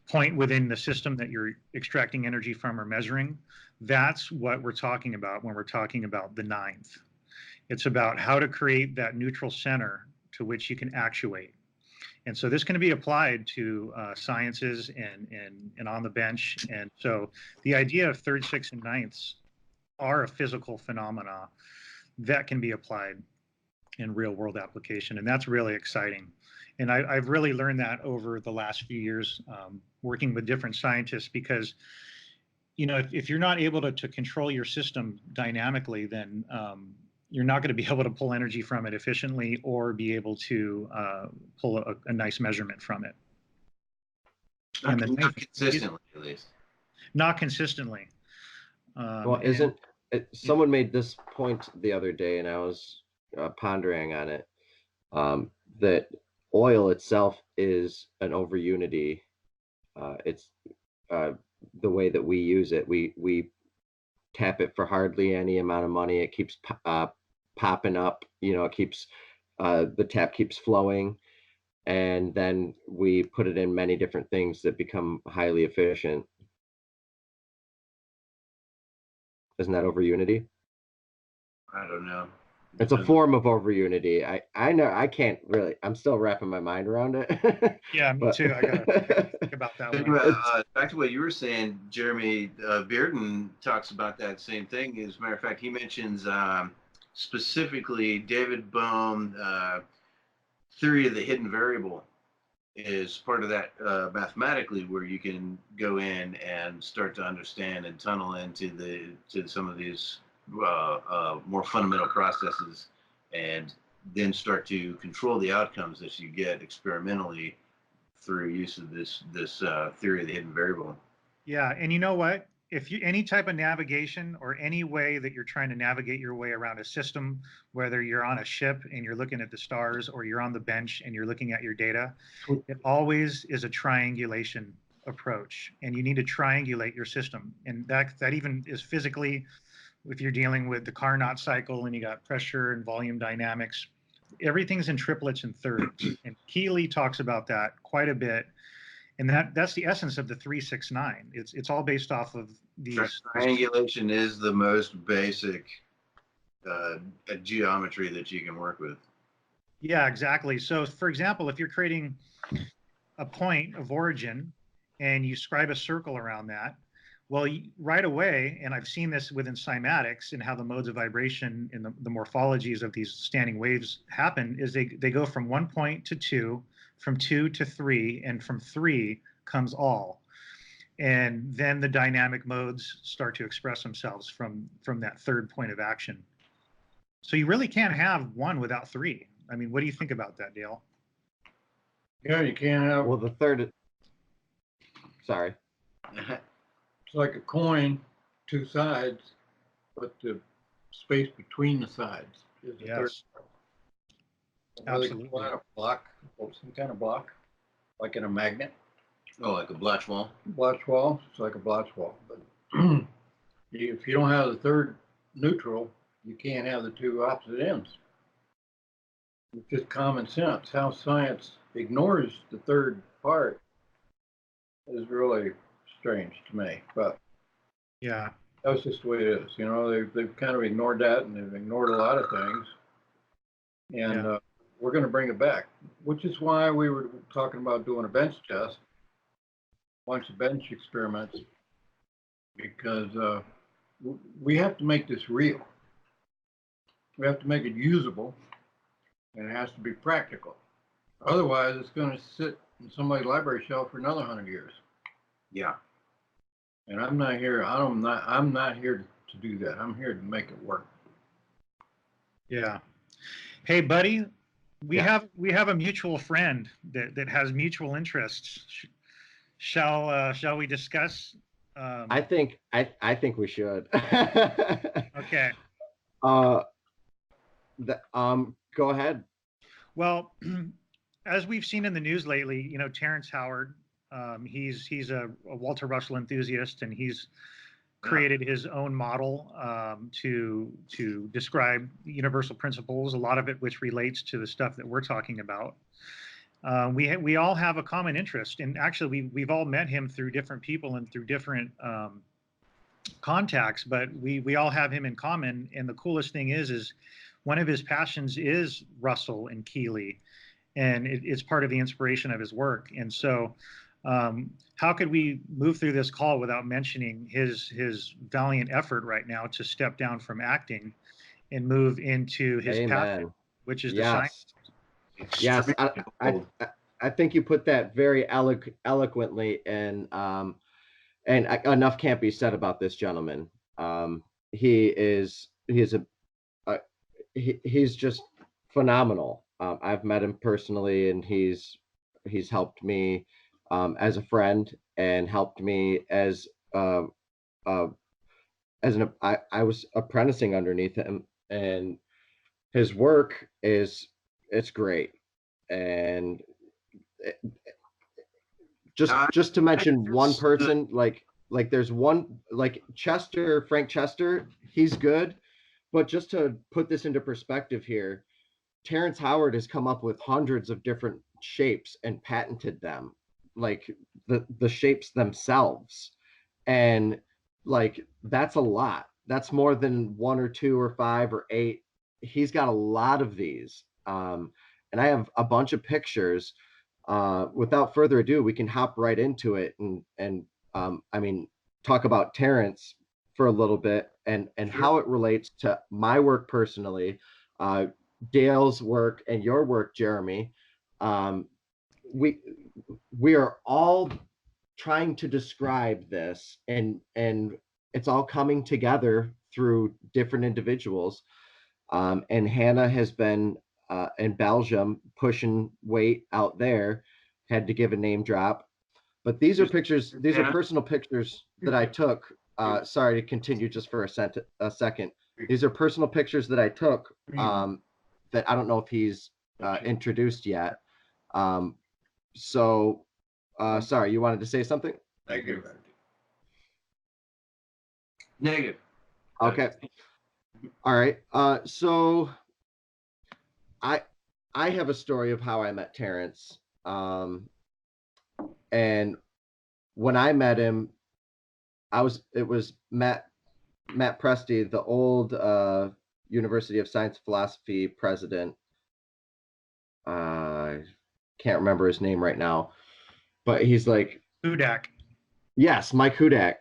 point within the system that you're extracting energy from or measuring. That's what we're talking about when we're talking about the ninth. It's about how to create that neutral center to which you can actuate. And so this can be applied to sciences and on the bench. And so the idea of third, sixth, and ninths are a physical phenomena that can be applied in real world application. And that's really exciting. And I've really learned that over the last few years working with different scientists, because, you know, if you're not able to control your system dynamically, then you're not going to be able to pull energy from it efficiently or be able to pull a nice measurement from it. Not consistently, at least. Not consistently. Well, isn't it, someone made this point the other day, and I was pondering on it, that oil itself is an overunity. It's the way that we use it. We tap it for hardly any amount of money. It keeps popping up, you know, it keeps the tap keeps flowing, and then we put it in many different things that become highly efficient. Isn't that overunity? I don't know. It's a form of overunity. I know I can't really. I'm still wrapping my mind around it. Yeah, me too. I gotta think about that one. Back to what you were saying, Jeremy. Bearden talks about that same thing. As a matter of fact, he mentions specifically David Bohm theory of the hidden variable is part of that mathematically, where you can go in and start to understand and tunnel into some of these more fundamental processes, and then start to control the outcomes that you get experimentally through use of this theory of the hidden variable. Yeah, and you know what? If you any type of navigation or any way that you're trying to navigate your way around a system, whether you're on a ship and you're looking at the stars, or you're on the bench and you're looking at your data, it always is a triangulation approach, and you need to triangulate your system. And that even is physically, if you're dealing with the Carnot cycle and you got pressure and volume dynamics, everything's in triplets and thirds. And Keeley talks about that quite a bit. And that's the essence of the 369. It's all based off of these. Triangulation is the most basic geometry that you can work with. Yeah, exactly. So, for example, if you're creating a point of origin and you scribe a circle around that, well, right away, and I've seen this within cymatics and how the modes of vibration and the morphologies of these standing waves happen, is they go from 1 point to 2, from 2 to 3, and from 3 comes all. And then the dynamic modes start to express themselves from that third point of action. So you really can't have one without 3. I mean, what do you think about that, Dale? Yeah, you can't have. Well, the third. Sorry. It's like a coin, 2 sides, but the space between the sides is the third. Absolutely. A block, some kind of block, like in a magnet. Oh, like a blotch wall? Blotch wall, it's like a blotch wall. But if you don't have the third neutral, you can't have the 2 opposite ends. It's just common sense. How science ignores the third part is really strange to me. But yeah, that's just the way it is. You know, they've kind of ignored that, and they've ignored a lot of things. And we're going to bring it back, which is why we were talking about doing a bench test, a bunch of bench experiments, because we have to make this real. We have to make it usable, and it has to be practical. Otherwise, it's going to sit in somebody's library shelf for another 100 years. Yeah. And I'm not here to do that. I'm here to make it work. Yeah. Hey, buddy, we Yeah. have a mutual friend that has mutual interests. Shall we discuss? I think we should. Okay. Go ahead. Well, as we've seen in the news lately, Terrance Howard, he's a Walter Russell enthusiast, and he's created his own model to describe universal principles, a lot of it which relates to the stuff that we're talking about. We all have a common interest, and actually we've all met him through different people and through different contacts, but we all have him in common. And the coolest thing is one of his passions is Russell and Keeley, and it's part of the inspiration of his work. And so how could we move through this call without mentioning his valiant effort right now to step down from acting and move into his passion, which is the science. Yes, I think you put that very eloquently, and enough can't be said about this gentleman. He's just phenomenal. I've met him personally, and he's helped me as a friend, and helped me as I was apprenticing underneath him, and his work it's great. And just to mention one person, like there's one, like Frank Chester, he's good, but just to put this into perspective here, Terrance Howard has come up with hundreds of different shapes and patented them, like the shapes themselves. And like, that's a lot. That's more than 1 or 2 or 5 or 8. He's got a lot of these. And I have a bunch of pictures. Without further ado, we can hop right into it and I mean, talk about Terrance for a little bit, and how it relates to my work personally, Dale's work, and your work, Jeremy. We are all trying to describe this, and it's all coming together through different individuals. And Hannah has been in Belgium pushing weight out there. Had to give a name drop, but these are pictures. These are personal pictures that I took. Sorry to continue just for a second. These are personal pictures that I took that I don't know if he's introduced yet. So sorry, you wanted to say something? Negative. Okay. All right. So I have a story of how I met Terrance. And when I met him, it was Matt Presti, the old University of Science and Philosophy president. I can't remember his name right now, but he's like Hudak. Yes, Mike Hudak.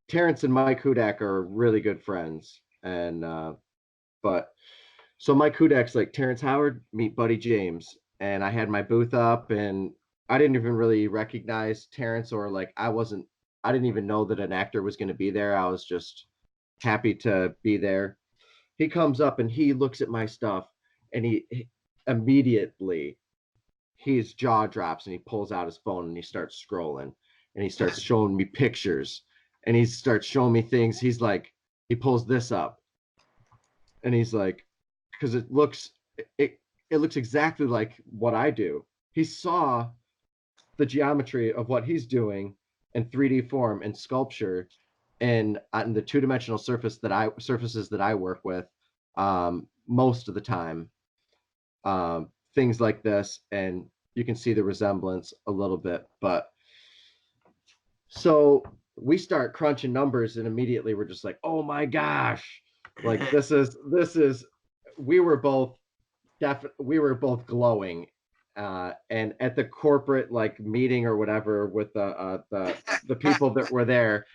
Terrance and Mike Hudak are really good friends, and but so Mike Hudak's like, Terrance Howard, meet Buddy James, and I had my booth up, and I didn't even really recognize Terrance, or like I didn't even know that an actor was going to be there. I was just happy to be there. He comes up and he looks at my stuff, and he immediately, his jaw drops, and he pulls out his phone and he starts scrolling, and he starts showing me pictures, and he starts showing me things. He's like, he pulls this up, and he's like, because it looks exactly like what I do. He saw the geometry of what he's doing in 3D form and sculpture, and on the two-dimensional surfaces that I work with most of the time, things like this, and you can see the resemblance a little bit. But so we start crunching numbers, and immediately we're just like, oh my gosh, like this is we were both we were both glowing. And at the corporate like meeting or whatever with the people that were there,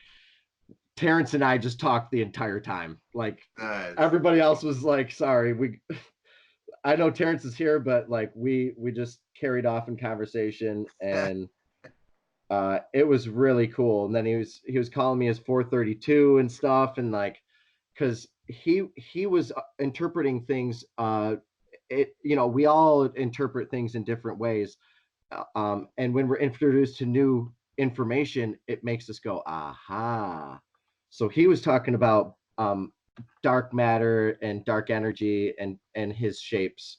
Terrance and I just talked the entire time. Like Nice. everybody else was like, sorry, I know Terrance is here, but like we just carried off in conversation, and it was really cool. And then he was calling me as 432 and stuff, and like because he was interpreting things. We all interpret things in different ways, and when we're introduced to new information, it makes us go, aha. So he was talking about dark matter and dark energy and his shapes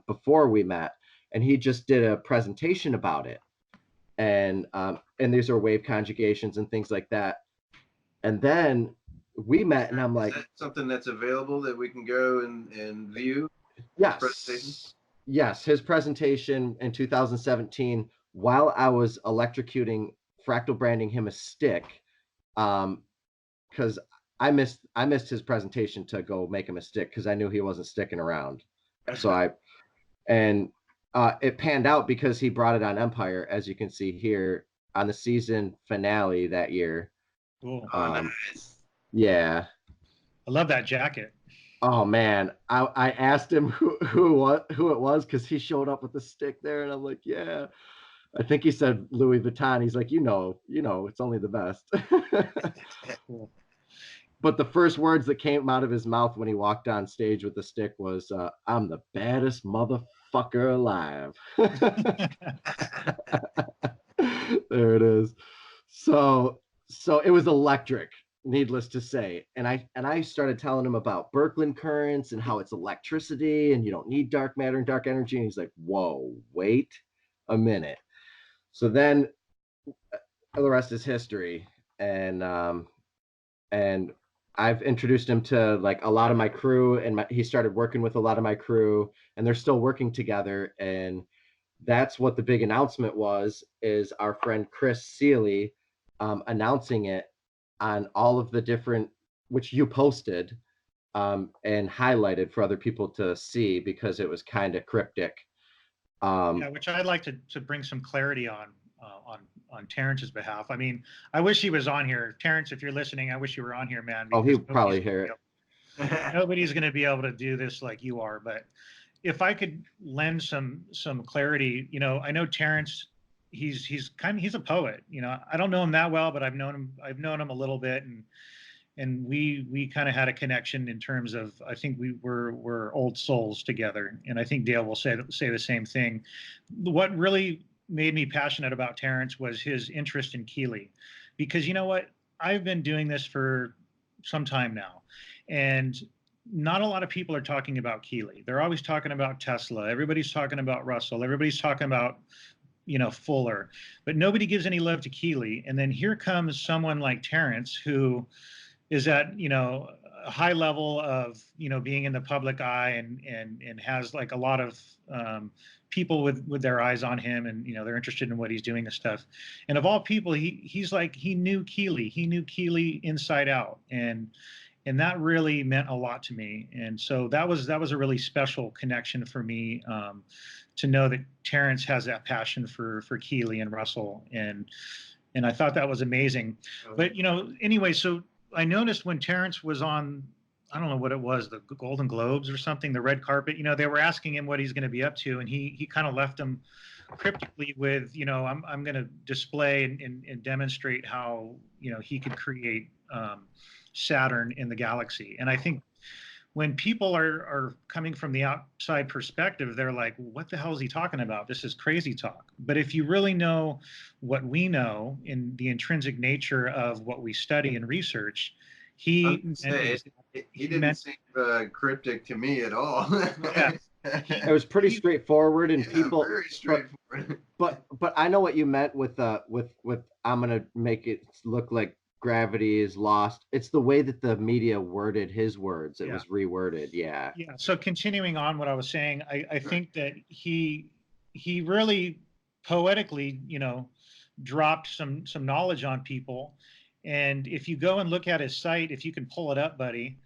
before we met, and he just did a presentation about it, and these are wave conjugations and things like that. And then we met, and I'm like, is that something that's available that we can go and view? Yes, his presentation in 2017, while I was electrocuting, fractal branding him a stick, because I missed his presentation to go make him a stick because I knew he wasn't sticking around. So it panned out because he brought it on Empire, as you can see here on the season finale that year. Cool. Nice. Yeah. I love that jacket. Oh man, I asked him who it was because he showed up with the stick there, and I'm like, yeah. I think he said Louis Vuitton. He's like, it's only the best. Cool. But the first words that came out of his mouth when he walked on stage with the stick was, "I'm the baddest motherfucker alive." There it is. So it was electric, needless to say. And I started telling him about Birkeland currents and how it's electricity and you don't need dark matter and dark energy. And he's like, whoa, wait a minute. So then the rest is history. And I've introduced him to like a lot of my crew, and he started working with a lot of my crew, and they're still working together. And that's what the big announcement was, is our friend Chris Seeley announcing it on all of the different, which you posted and highlighted for other people to see because it was kind of cryptic. Yeah, which I'd like to bring some clarity on Terrance's behalf. I mean, I wish he was on here. Terrance, if you're listening, I wish you were on here, man. Oh, he'll probably hear it. Nobody's going to be able to do this like you are. But if I could lend some clarity, I know Terrance. He's a poet. I don't know him that well, but I've known him a little bit, and we kind of had a connection in terms of, I think we're old souls together, and I think Dale will say the same thing. What really made me passionate about Terrance was his interest in Keeley, because you know what, I've been doing this for some time now, and not a lot of people are talking about Keeley. They're always talking about Tesla. Everybody's talking about Russell. Everybody's talking about Fuller, but nobody gives any love to Keeley. And then here comes someone like Terrance, who is at a high level of being in the public eye, and has like a lot of people with their eyes on him, and they're interested in what he's doing and stuff. And of all people, he knew Keeley inside out, and that really meant a lot to me. And so that was a really special connection for me, to know that Terrance has that passion for Keeley and Russell, and I thought that was amazing. But anyway, so I noticed when Terrance was on, I don't know what it was, the Golden Globes or something, the red carpet, they were asking him what he's going to be up to, and he kind of left them cryptically with, I'm going to display and demonstrate how he could create Saturn in the galaxy. And I think when people are coming from the outside perspective, they're like, what the hell is he talking about? This is crazy talk. But if you really know what we know in the intrinsic nature of what we study and research, he didn't seem cryptic to me at all. Yeah. It was pretty straightforward, and people very straightforward. But I know what you meant with I'm gonna make it look like gravity is lost. It's the way that the media worded his words. It was reworded. Yeah. So continuing on what I was saying, I think that he really poetically, dropped some knowledge on people. And if you go and look at his site, if you can pull it up, buddy,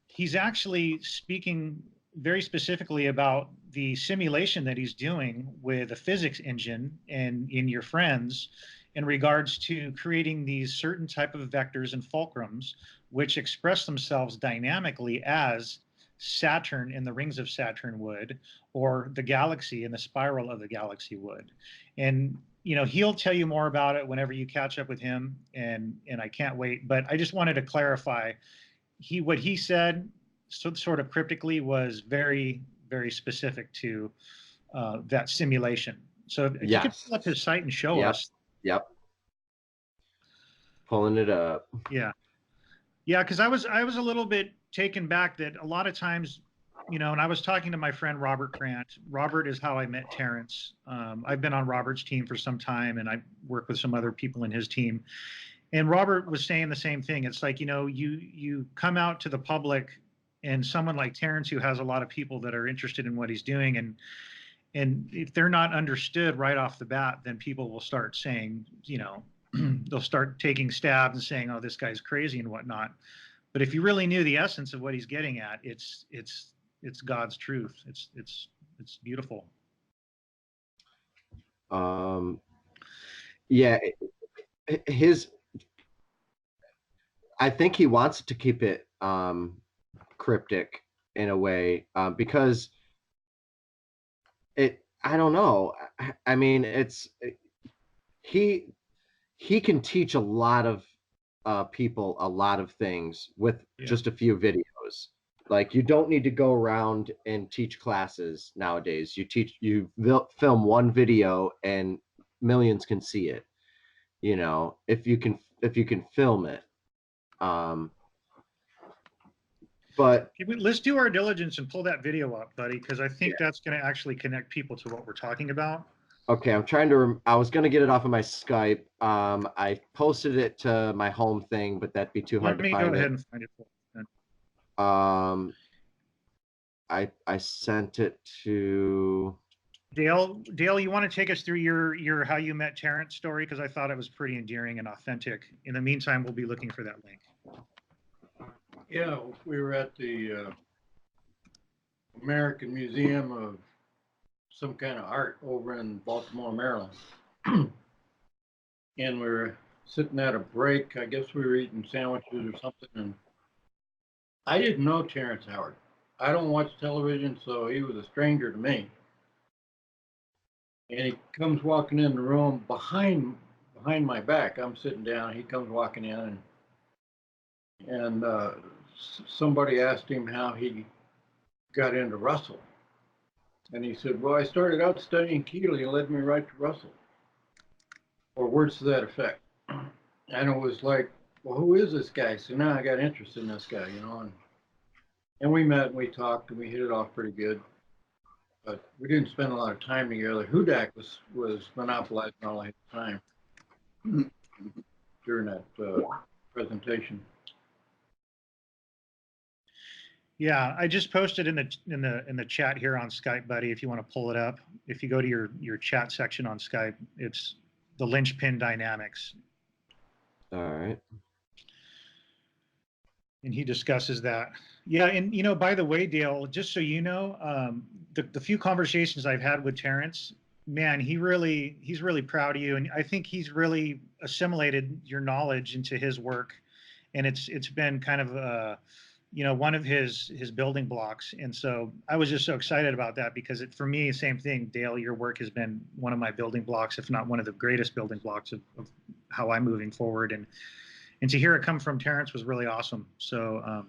he's actually speaking very specifically about the simulation that he's doing with a physics engine and in your friends in regards to creating these certain type of vectors and fulcrums which express themselves dynamically as Saturn and the rings of Saturn would, or the galaxy and the spiral of the galaxy would. And he'll tell you more about it whenever you catch up with him, and I can't wait. But I just wanted to clarify, what he said sort of cryptically was very, very specific to that simulation. So if you could pull up his site and show us. Yep. Pulling it up. Yeah. Yeah, because I was a little bit taken back that a lot of times, and I was talking to my friend Robert Grant. Robert is how I met Terrance. I've been on Robert's team for some time, and I work with some other people in his team. And Robert was saying the same thing. It's like, you come out to the public, and someone like Terrance, who has a lot of people that are interested in what he's doing, and if they're not understood right off the bat, then people will start saying, they'll start taking stabs and saying, oh, this guy's crazy and whatnot. But if you really knew the essence of what he's getting at, it's God's truth. It's beautiful. Yeah, I think he wants to keep it cryptic in a way, because I don't know. I mean, he can teach a lot of people a lot of things with just a few videos. Like, you don't need to go around and teach classes nowadays. You film one video and millions can see it, if you can film it. But let's do our diligence and pull that video up, buddy, because I think that's going to actually connect people to what we're talking about. Okay, I'm trying to. I was going to get it off of my Skype. I posted it to my home thing, but that'd be too hard to find. Let me go ahead and find it. I sent it to Dale. Dale, you want to take us through your how you met Terrance story, because I thought it was pretty endearing and authentic. In the meantime, we'll be looking for that link. Yeah, we were at the American Museum of some kind of art over in Baltimore, Maryland. And we were sitting at a break. I guess we were eating sandwiches or something. And I didn't know Terrance Howard. I don't watch television, so he was a stranger to me. And he comes walking in the room behind my back. I'm sitting down. He comes walking in, and somebody asked him how he got into Russell. And he said, well, I started out studying Keeley and led me right to Russell, or words to that effect. And it was like, well, who is this guy? So now I got interested in this guy, and we met and we talked and we hit it off pretty good. But we didn't spend a lot of time together. Hudak was monopolizing all his time during that presentation. Yeah, I just posted in the chat here on Skype, buddy. If you want to pull it up, if you go to your chat section on Skype, it's the linchpin dynamics. All right. And he discusses that. Yeah, and by the way, Dale, just so you know, the few conversations I've had with Terrance, man, he's really proud of you, and I think he's really assimilated your knowledge into his work, and it's been kind of one of his building blocks. And so I was just so excited about that, because for me, same thing, Dale, your work has been one of my building blocks, if not one of the greatest building blocks of how I'm moving forward. And to hear it come from Terrance was really awesome. So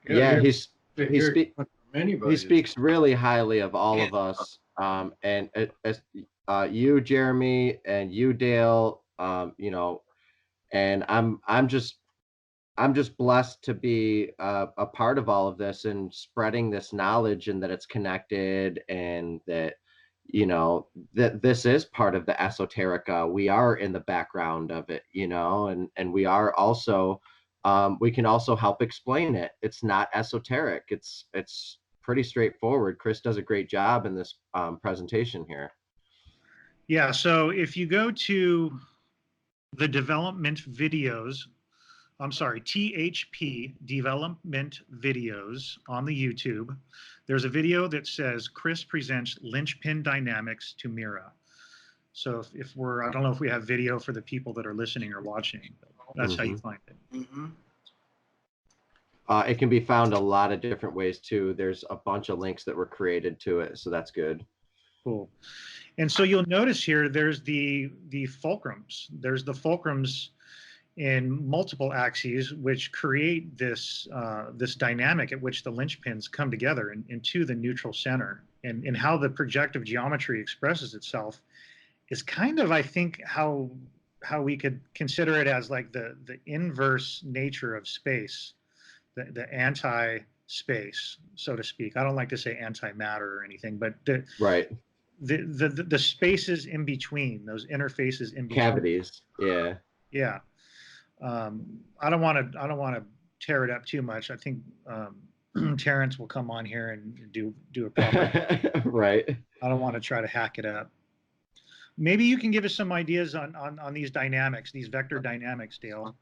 he speaks really highly of all of us. And you, Jeremy, and you, Dale, and I'm just blessed to be a part of all of this and spreading this knowledge, and that it's connected, and that, that this is part of the esoterica. We are in the background of it, and we are also, we can also help explain it. It's not esoteric. It's pretty straightforward. Chris does a great job in this presentation here. Yeah, so if you go to the development videos I'm sorry, THP development videos on the YouTube. There's a video that says Chris presents linchpin dynamics to Mira. So if we're, I don't know if we have video for the people that are listening or watching, but that's how you find it. Mm-hmm. It can be found a lot of different ways too. There's a bunch of links that were created to it, so that's good. Cool. And so you'll notice here, there's the fulcrums. There's the fulcrums in multiple axes, which create this this dynamic at which the linchpins come together into the neutral center. And how the projective geometry expresses itself is kind of, I think, how we could consider it as like the inverse nature of space, the anti-space, so to speak. I don't like to say antimatter or anything, but the spaces in between, those interfaces in between. Cavities, yeah. Yeah. I don't want to tear it up too much. I think Terrance will come on here and do a proper. Right. I don't want to try to hack it up. Maybe you can give us some ideas on these dynamics, these vector dynamics, Dale.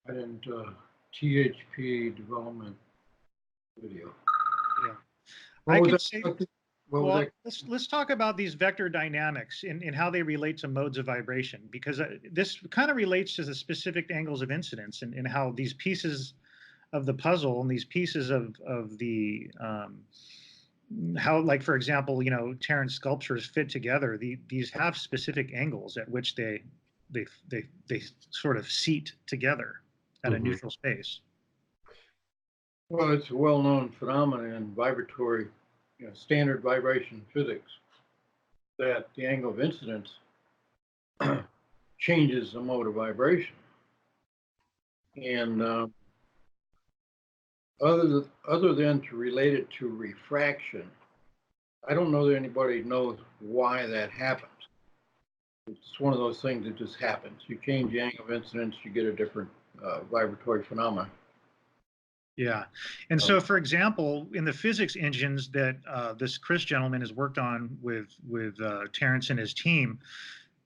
And THP development video. Yeah. I can say. Well, let's talk about these vector dynamics and how they relate to modes of vibration, because this kind of relates to the specific angles of incidence and how these pieces of the puzzle and these pieces of the how, like, for example, you know, Terrance sculptures fit together. These have specific angles at which they sort of seat together at a neutral space. Well, it's a well-known phenomenon in vibratory, standard vibration physics, that the angle of incidence changes the mode of vibration. And other than to relate it to refraction, I don't know that anybody knows why that happens. It's one of those things that just happens. You change the angle of incidence, you get a different vibratory phenomenon. Yeah. And so, for example, in the physics engines that this Chris gentleman has worked on with Terrance and his team,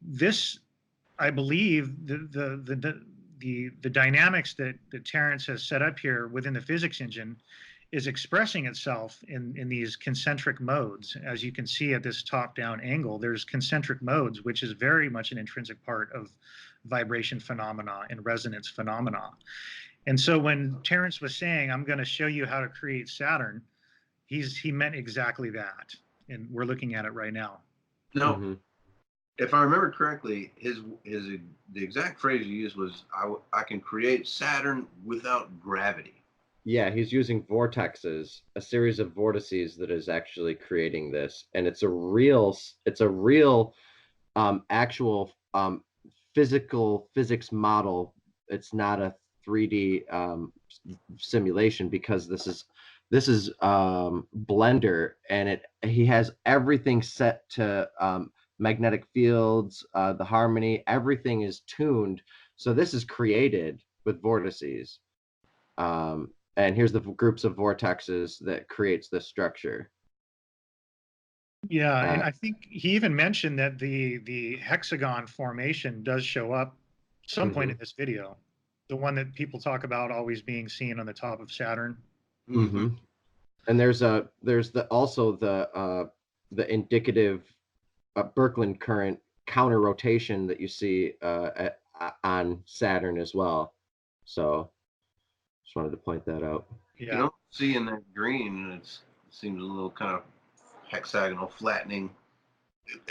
this, I believe, the dynamics that Terrance has set up here within the physics engine is expressing itself in these concentric modes. As you can see at this top-down angle, there's concentric modes, which is very much an intrinsic part of vibration phenomena and resonance phenomena. And so when Terrance was saying, I'm going to show you how to create Saturn, he meant exactly that. And we're looking at it right now. No, if I remember correctly, the exact phrase he used was, I can create Saturn without gravity. Yeah, he's using vortexes, a series of vortices that is actually creating this. And it's a real actual physical physics model. It's not a 3D simulation, because this is Blender, and he has everything set to magnetic fields, the harmony, everything is tuned. So this is created with vortices. And here's the groups of vortexes that creates this structure. Yeah, and I think he even mentioned that the hexagon formation does show up some point in this video. The one that people talk about always being seen on the top of Saturn. And there's also the indicative Birkeland current counter rotation that you see on Saturn as well. So just wanted to point that out. Yeah. You don't see in that green, it seems a little kind of hexagonal flattening,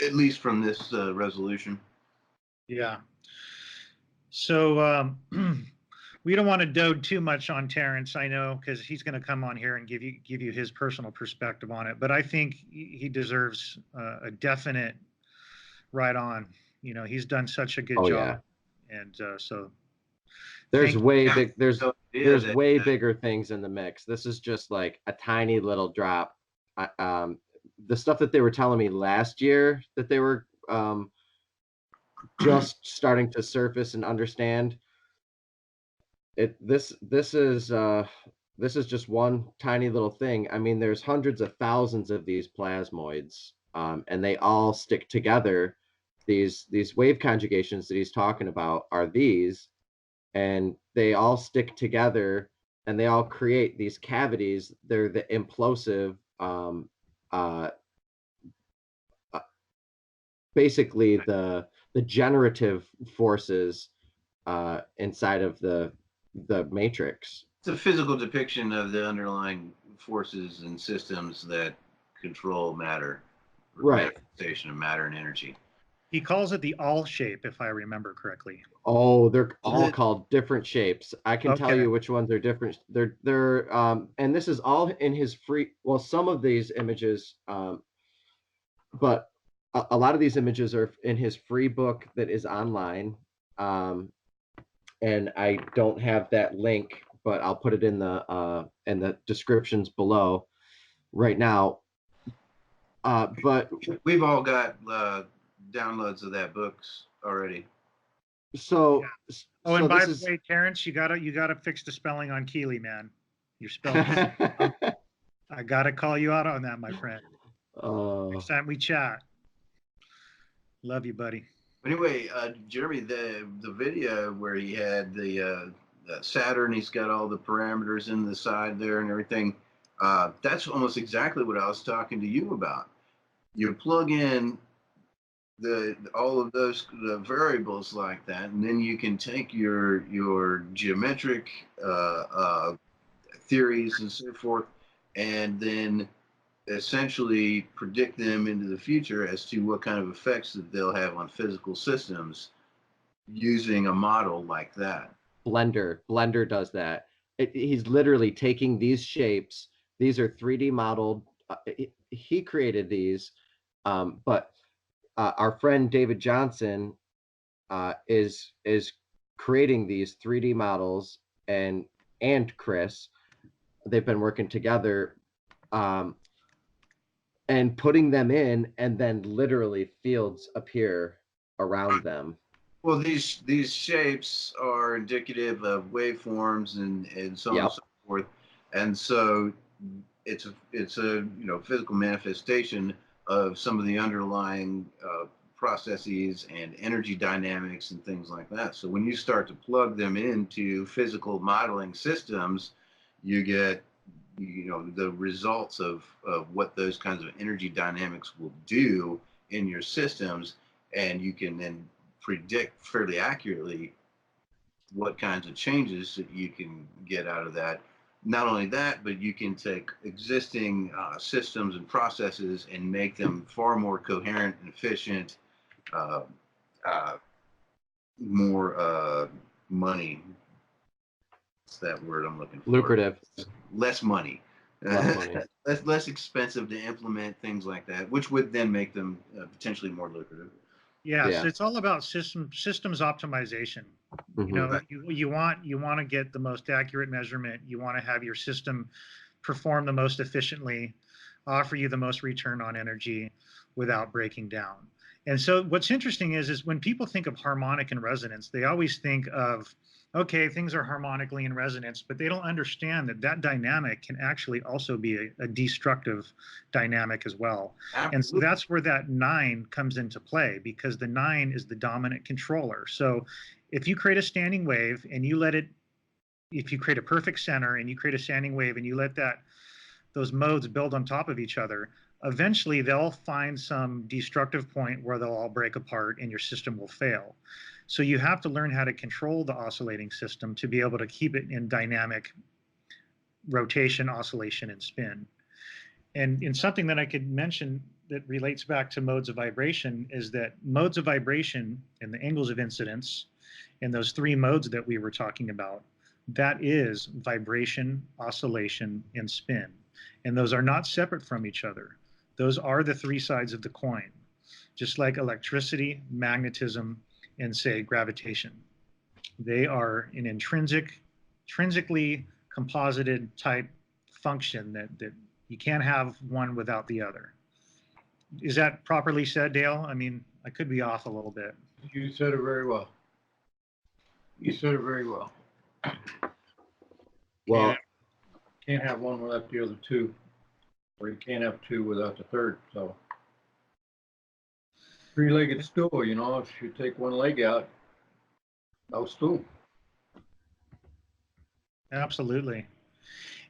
at least from this resolution. Yeah. So we don't want to dote too much on Terrance, I know, because he's going to come on here and give you his personal perspective on it. But I think he deserves a definite right on. You know, he's done such a good job, and so there's way bigger things in the mix. This is just like a tiny little drop. The stuff that they were telling me last year that they were just starting to surface and understand. This is just one tiny little thing. I mean, there's hundreds of thousands of these plasmoids, and they all stick together. These wave conjugations that he's talking about are these, and they all stick together and they all create these cavities. They're the implosive, basically the generative forces inside of the matrix. It's a physical depiction of the underlying forces and systems that control matter, Right. manifestation of matter and energy. He calls it the all shape, if I remember correctly. Oh, they're all called different shapes. I can tell Okay. you which ones are different. They're and this is all in his free, well, some of these images, but a lot of these images are in his free book that is online. And I don't have that link, but I'll put it in the descriptions below right now. But we've all got downloads of that books already. So, oh, and by the way, Terrance, you gotta fix the spelling on Keeley, man. You're spelling. I gotta call you out on that, my friend. Next time we chat. Love you, buddy. Anyway, Jeremy, the video where he had the Saturn, he's got all the parameters in the side there and everything. That's almost exactly what I was talking to you about. You plug in all of those variables like that, and then you can take your geometric theories and so forth, and then essentially predict them into the future as to what kind of effects that they'll have on physical systems using a model like that. Blender does that. He's literally taking these shapes. These are 3D modeled. He created these, but our friend David Johnson is creating these 3D models, and Chris, they've been working together, and putting them in, and then literally fields appear around them. Well, these shapes are indicative of waveforms and so on and so forth, and so it's a physical manifestation of some of the underlying processes and energy dynamics and things like that. So when you start to plug them into physical modeling systems, you get the results of what those kinds of energy dynamics will do in your systems, and you can then predict fairly accurately what kinds of changes that you can get out of that. Not only that, but you can take existing systems and processes and make them far more coherent and efficient, more money. What's that word I'm looking for? Lucrative. Less money. Less money. less expensive to implement things like that, which would then make them potentially more lucrative. Yes, it's all about systems optimization. Mm-hmm. You want to get the most accurate measurement. You want to have your system perform the most efficiently, offer you the most return on energy without breaking down. And so what's interesting is when people think of harmonic and resonance, they always think of, okay, things are harmonically in resonance, but they don't understand that dynamic can actually also be a destructive dynamic as well. Absolutely. And so that's where that 9 comes into play, because the 9 is the dominant controller. So if you create a standing wave and you let it, if you create a perfect center and you create a standing wave and you let those modes build on top of each other, eventually they'll find some destructive point where they'll all break apart and your system will fail. So you have to learn how to control the oscillating system to be able to keep it in dynamic rotation, oscillation, and spin. And in something that I could mention that relates back to modes of vibration is that modes of vibration and the angles of incidence and those 3 modes that we were talking about, that is vibration, oscillation, and spin. And those are not separate from each other. Those are the 3 sides of the coin, just like electricity, magnetism, and say gravitation. They are an intrinsically composited type function that you can't have one without the other. Is that properly said, Dale? I mean, I could be off a little bit. You said it very well. You said it very well. Well, can't have one without the other 2, or you can't have 2 without the third. So 3-legged stool, if you take one leg out, no stool. Absolutely.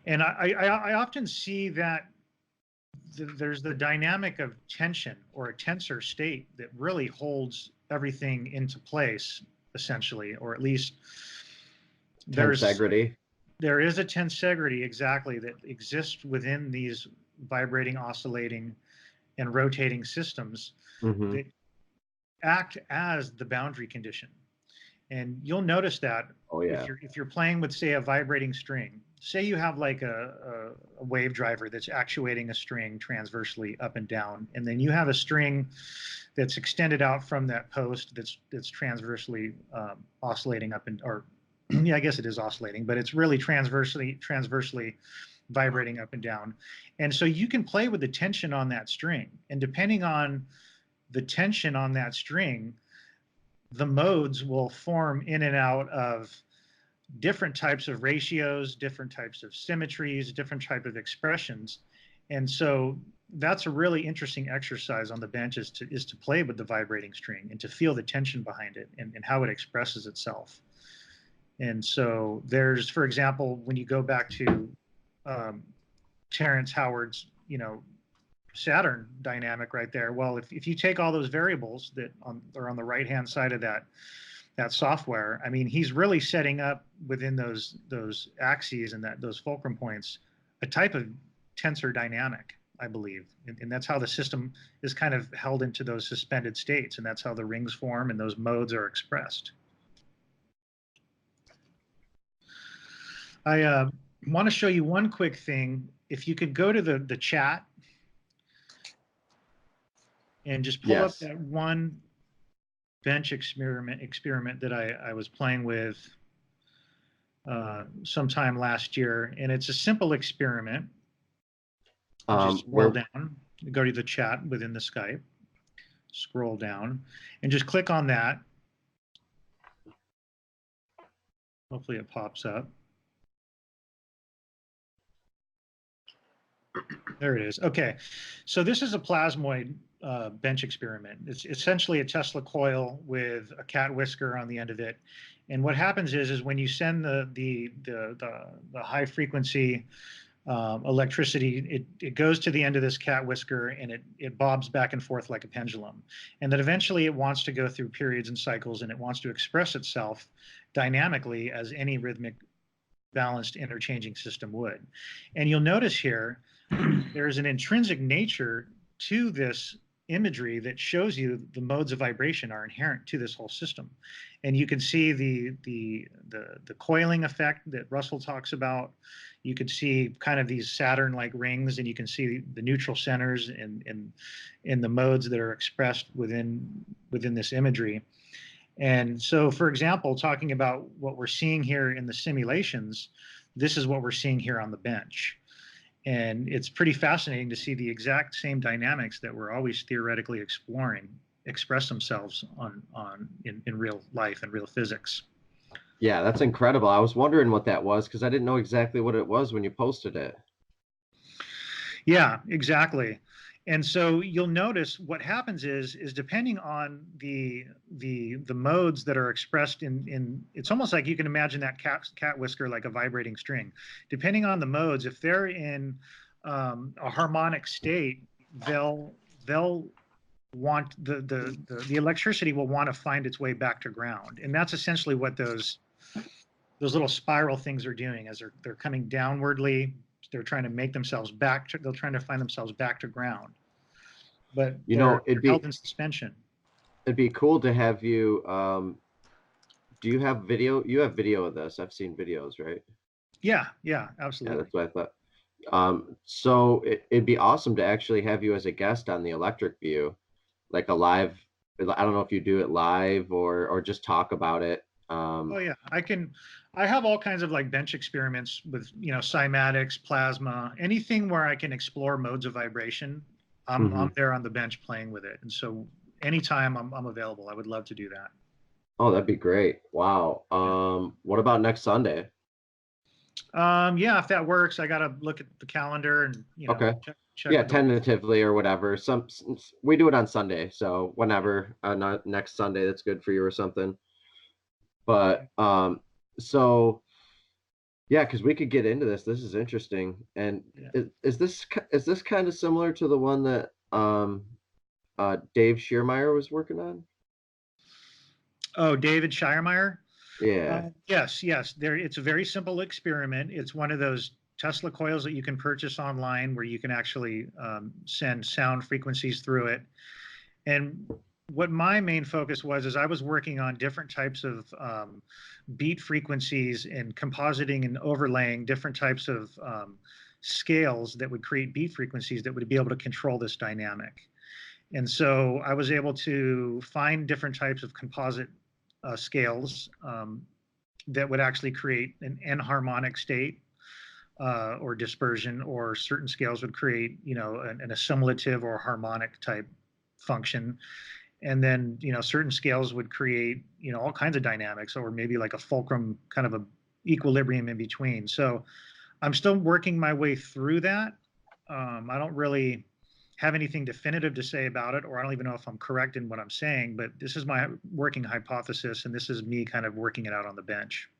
And I often see that there's the dynamic of tension or a tensor state that really holds everything into place, essentially, or at least there's Tensegrity. there is a tensegrity exactly that exists within these vibrating, oscillating, and rotating systems Mm-hmm. that act as the boundary condition. And you'll notice that Oh yeah. if you're playing with, say, a vibrating string, say you have like a wave driver that's actuating a string transversely up and down, and then you have a string that's extended out from that post that's transversely oscillating up and, or yeah, I guess it is oscillating, but it's really transversely vibrating up and down. And so you can play with the tension on that string, and depending on the tension on that string, the modes will form in and out of different types of ratios, different types of symmetries, different type of expressions. And so that's a really interesting exercise on the bench, is to play with the vibrating string and to feel the tension behind it, and how it expresses itself. And so there's, for example, when you go back to Terrance Howard's, Saturn dynamic right there. Well, if you take all those variables that are on the right hand side of that software, I mean, he's really setting up within those axes and those fulcrum points a type of tensor dynamic, I believe, and that's how the system is kind of held into those suspended states, and that's how the rings form and those modes are expressed. I want to show you one quick thing. If you could go to the chat and just pull up that one bench experiment that I was playing with sometime last year, and it's a simple experiment. Just scroll down, go to the chat within the Skype, scroll down, and just click on that. Hopefully it pops up. There it is. Okay, so this is a plasmoid bench experiment. It's essentially a Tesla coil with a cat whisker on the end of it. And what happens is when you send the high frequency electricity, it goes to the end of this cat whisker, and it bobs back and forth like a pendulum. And then eventually it wants to go through periods and cycles, and it wants to express itself dynamically as any rhythmic balanced interchanging system would. And you'll notice here, there's an intrinsic nature to this imagery that shows you the modes of vibration are inherent to this whole system. And you can see the coiling effect that Russell talks about. You could see kind of these Saturn-like rings, and you can see the neutral centers in the modes that are expressed within this imagery. And so, for example, talking about what we're seeing here in the simulations, this is what we're seeing here on the bench. And it's pretty fascinating to see the exact same dynamics that we're always theoretically exploring express themselves in real life and real physics. Yeah, that's incredible. I was wondering what that was because I didn't know exactly what it was when you posted it. Yeah, exactly. And so you'll notice what happens is depending on the modes that are expressed in it's almost like you can imagine that cat whisker like a vibrating string. Depending on the modes, if they're in a harmonic state, they'll want the electricity will want to find its way back to ground, and that's essentially what those little spiral things are doing as they're coming downwardly. They're trying to make themselves they're trying to find themselves back to ground, but they're held in suspension. It'd be cool to have you. Do you have video? You have video of this. I've seen videos, right? Yeah, absolutely. Yeah, that's what I thought. So it'd be awesome to actually have you as a guest on the Electric View, like a live. I don't know if you do it live or just talk about it. Oh yeah, I have all kinds of like bench experiments with cymatics, plasma, anything where I can explore modes of vibration. I'm there on the bench playing with it, and so anytime I'm available, I would love to do that. Oh, that'd be great. Wow. What about next Sunday? Yeah, if that works, I gotta look at the calendar and okay. check yeah, tentatively or whatever. We do it on Sunday, so whenever not next Sunday that's good for you or something. But so Yeah, because we could get into this. This is interesting. And Yeah. is this kind of similar to the one that Dave Schiermeyer was working on? Oh, David Shiremeyer. Yeah. Yes, yes. There, it's a very simple experiment. It's one of those Tesla coils that you can purchase online, where you can actually send sound frequencies through it. And what my main focus was is I was working on different types of beat frequencies and compositing and overlaying different types of scales that would create beat frequencies that would be able to control this dynamic. And so I was able to find different types of composite scales that would actually create an enharmonic state or dispersion, or certain scales would create, an assimilative or harmonic type function. And then, certain scales would create, all kinds of dynamics, or maybe like a fulcrum kind of a equilibrium in between. So I'm still working my way through that. I don't really have anything definitive to say about it, or I don't even know if I'm correct in what I'm saying, but this is my working hypothesis, and this is me kind of working it out on the bench.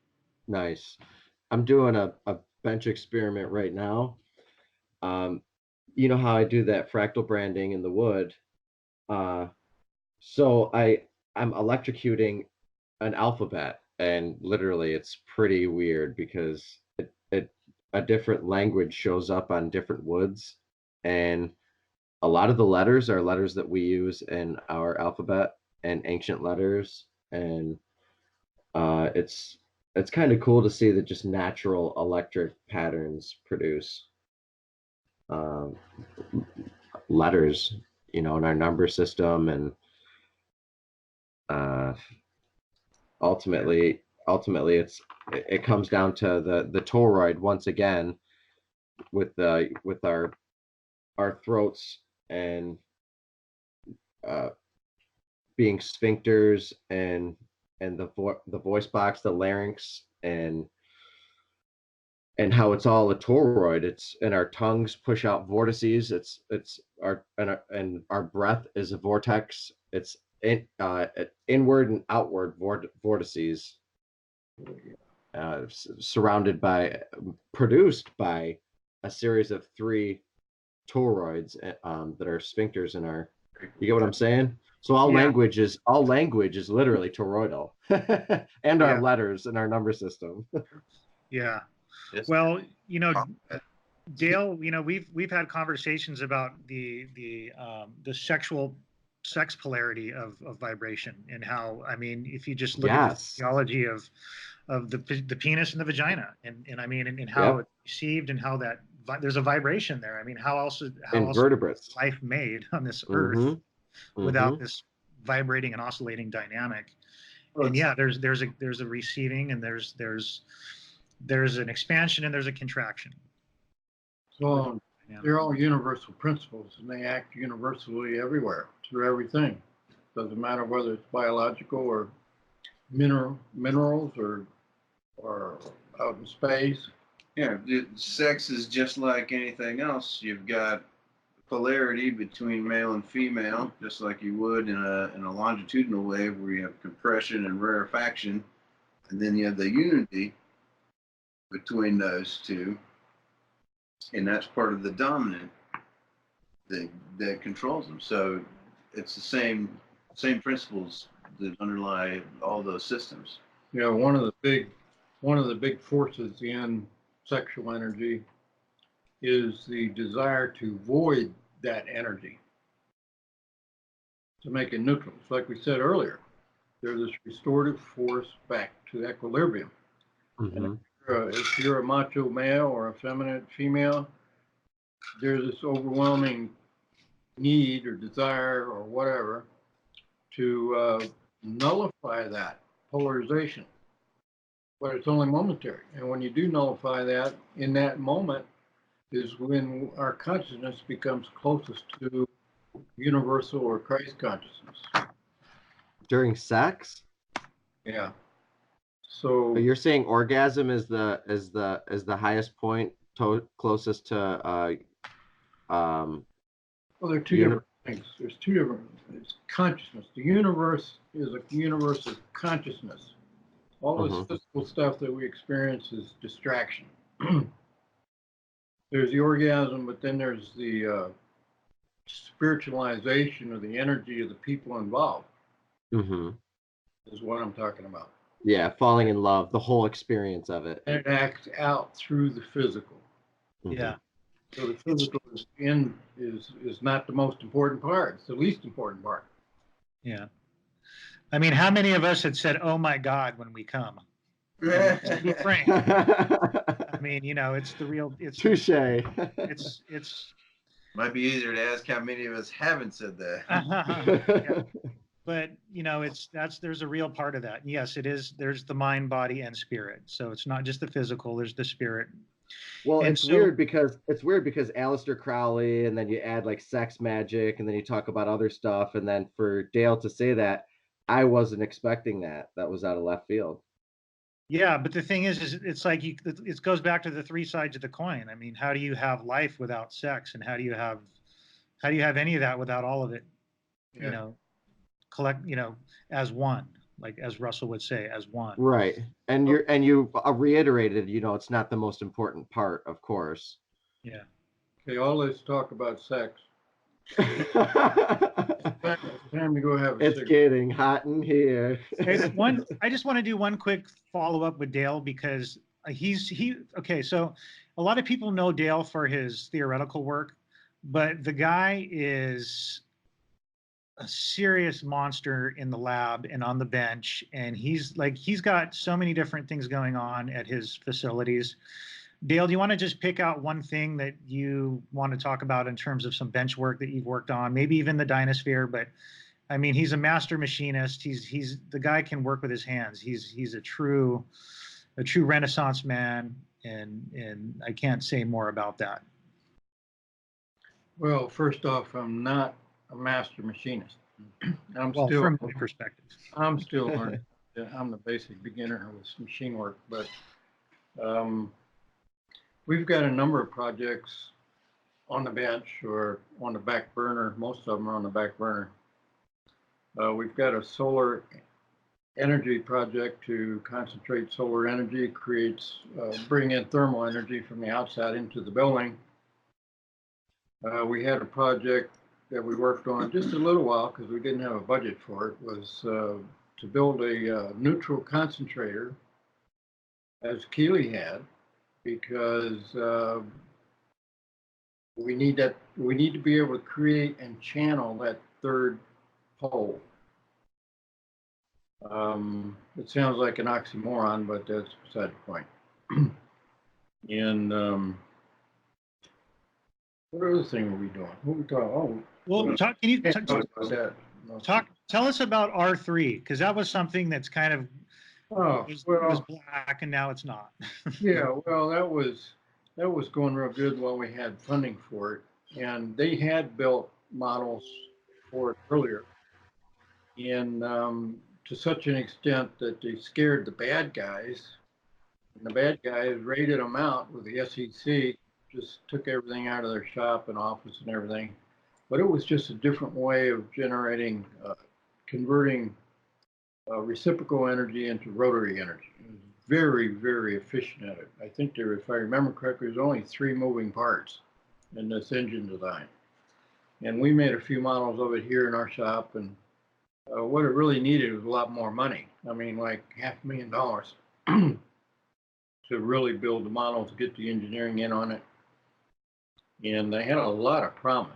Nice. I'm doing a bench experiment right now. You know how I do that fractal branding in the wood. Uh, so I'm electrocuting an alphabet, and literally it's pretty weird because a different language shows up on different woods, and a lot of the letters are letters that we use in our alphabet and ancient letters, and it's kind of cool to see that just natural electric patterns produce um, letters, in our number system, and uh, ultimately it comes down to the toroid once again, with our throats and uh, being sphincters, and the voice box, the larynx, and how it's all a toroid. It's, and our tongues push out vortices. It's and our breath is a vortex. It's inward and outward vortices, surrounded by, produced by a series of three toroids, that are sphincters in our. You get what I'm saying? So Yeah, all language is literally toroidal, and our yeah, letters and our number system. yeah. Just Well, that. Dale, we've had conversations about the sexual sex polarity of vibration, and how, I mean, if you just look at the Yes. theology of the penis and the vagina, and I mean, and how Yep. it's received, and how that there's a vibration there. I mean, how else is Invertebrates. life made on this earth Mm-hmm. without Mm-hmm. this vibrating and oscillating dynamic? Well, And yeah, there's a receiving, and there's an expansion, and there's a contraction. So Yeah. they're all universal principles, and they act universally everywhere through everything. Doesn't matter whether it's biological or minerals or out in space. yeah, sex is just like anything else. You've got polarity between male and female, just like you would in a longitudinal wave where you have compression and rarefaction, and then you have the unity between those two, and that's part of the dominant that controls them. So it's the same principles that underlie all those systems. You know, one of the big forces in sexual energy is the desire to void that energy, to make it neutral. It's like we said earlier, there's this restorative force back to equilibrium. And Mm-hmm. if you're a macho male or a feminine female, there's this overwhelming need or desire or whatever to nullify that polarization. But it's only momentary. And when you do nullify that, in that moment is when our consciousness becomes closest to universal or Christ consciousness. During sex. Yeah. So So you're saying orgasm is the highest point, closest to well, there are two different things. There's two different. It's consciousness. The universe is a universe of consciousness. All this Mhm. physical stuff that we experience is distraction. There's the orgasm, but then there's the spiritualization of the energy of the people involved, Mhm. is what I'm talking about. Yeah, falling in love, the whole experience of it. And it acts out through the physical. Mhm. Yeah. So the It's physical is not the most important part. It's the least important part. yeah. I mean, how many of us had said, "Oh my God," when we come? And to be frank, I mean, it's the real. Touche. It's. Might be easier to ask how many of us haven't said that. Yeah. But there's a real part of that. Yes, it is. There's the mind, body, and spirit. So it's not just the physical. There's the spirit. Well, And it's so, weird because Aleister Crowley, and then you add like sex magic, and then you talk about other stuff, and then for Dale to say that, I wasn't expecting that. That was out of left field. yeah. But the thing is it's like it goes back to the three sides of the coin. I mean, how do you have life without sex, and how do you have any of that without all of it? You Yeah. know, collect. As one, like as Russell would say, as one. Right. And you reiterated, it's not the most important part, of course. Yeah. Okay, all this talk about sex. It's Time to go have a cigarette. getting hot in here. I just want to do one quick follow up with Dale because okay. So a lot of people know Dale for his theoretical work, but the guy is a serious monster in the lab and on the bench, and he's got so many different things going on at his facilities. Dale, do you want to just pick out one thing that you want to talk about in terms of some bench work that you've worked on, maybe even the Dynasphere? But I mean, he's a master machinist. He's the guy can work with his hands. He's a true Renaissance man, and I can't say more about that. Well, first off, I'm not a master machinist. From my perspective, I'm still learning. I'm the basic beginner with machine work, but we've got a number of projects on the bench or on the back burner. Most of them are on the back burner. We've got a solar energy project to concentrate solar energy, bring in thermal energy from the outside into the building. We had a project that we worked on just a little while because we didn't have a budget for it, was to build a neutral concentrator as Keeley had, because we need to be able to create and channel that third pole. It sounds like an oxymoron, but that's beside the point. And what other thing are we doing? What are we talking? Oh, well, can you tell us about R3, because that was something that's kind of was black and now it's not. Yeah, well, that was going real good while we had funding for it, and they had built models for it earlier, and to such an extent that they scared the bad guys, and the bad guys raided them out with the SEC, just took everything out of their shop and office and everything. But it was just a different way of converting reciprocal energy into rotary energy. It was very, very efficient at it. I think there, if I remember correctly, there's only 3 moving parts in this engine design. And we made a few models of it here in our shop, and what it really needed was a lot more money. I mean, like $500,000 to really build the models, get the engineering in on it. And they had a lot of promise.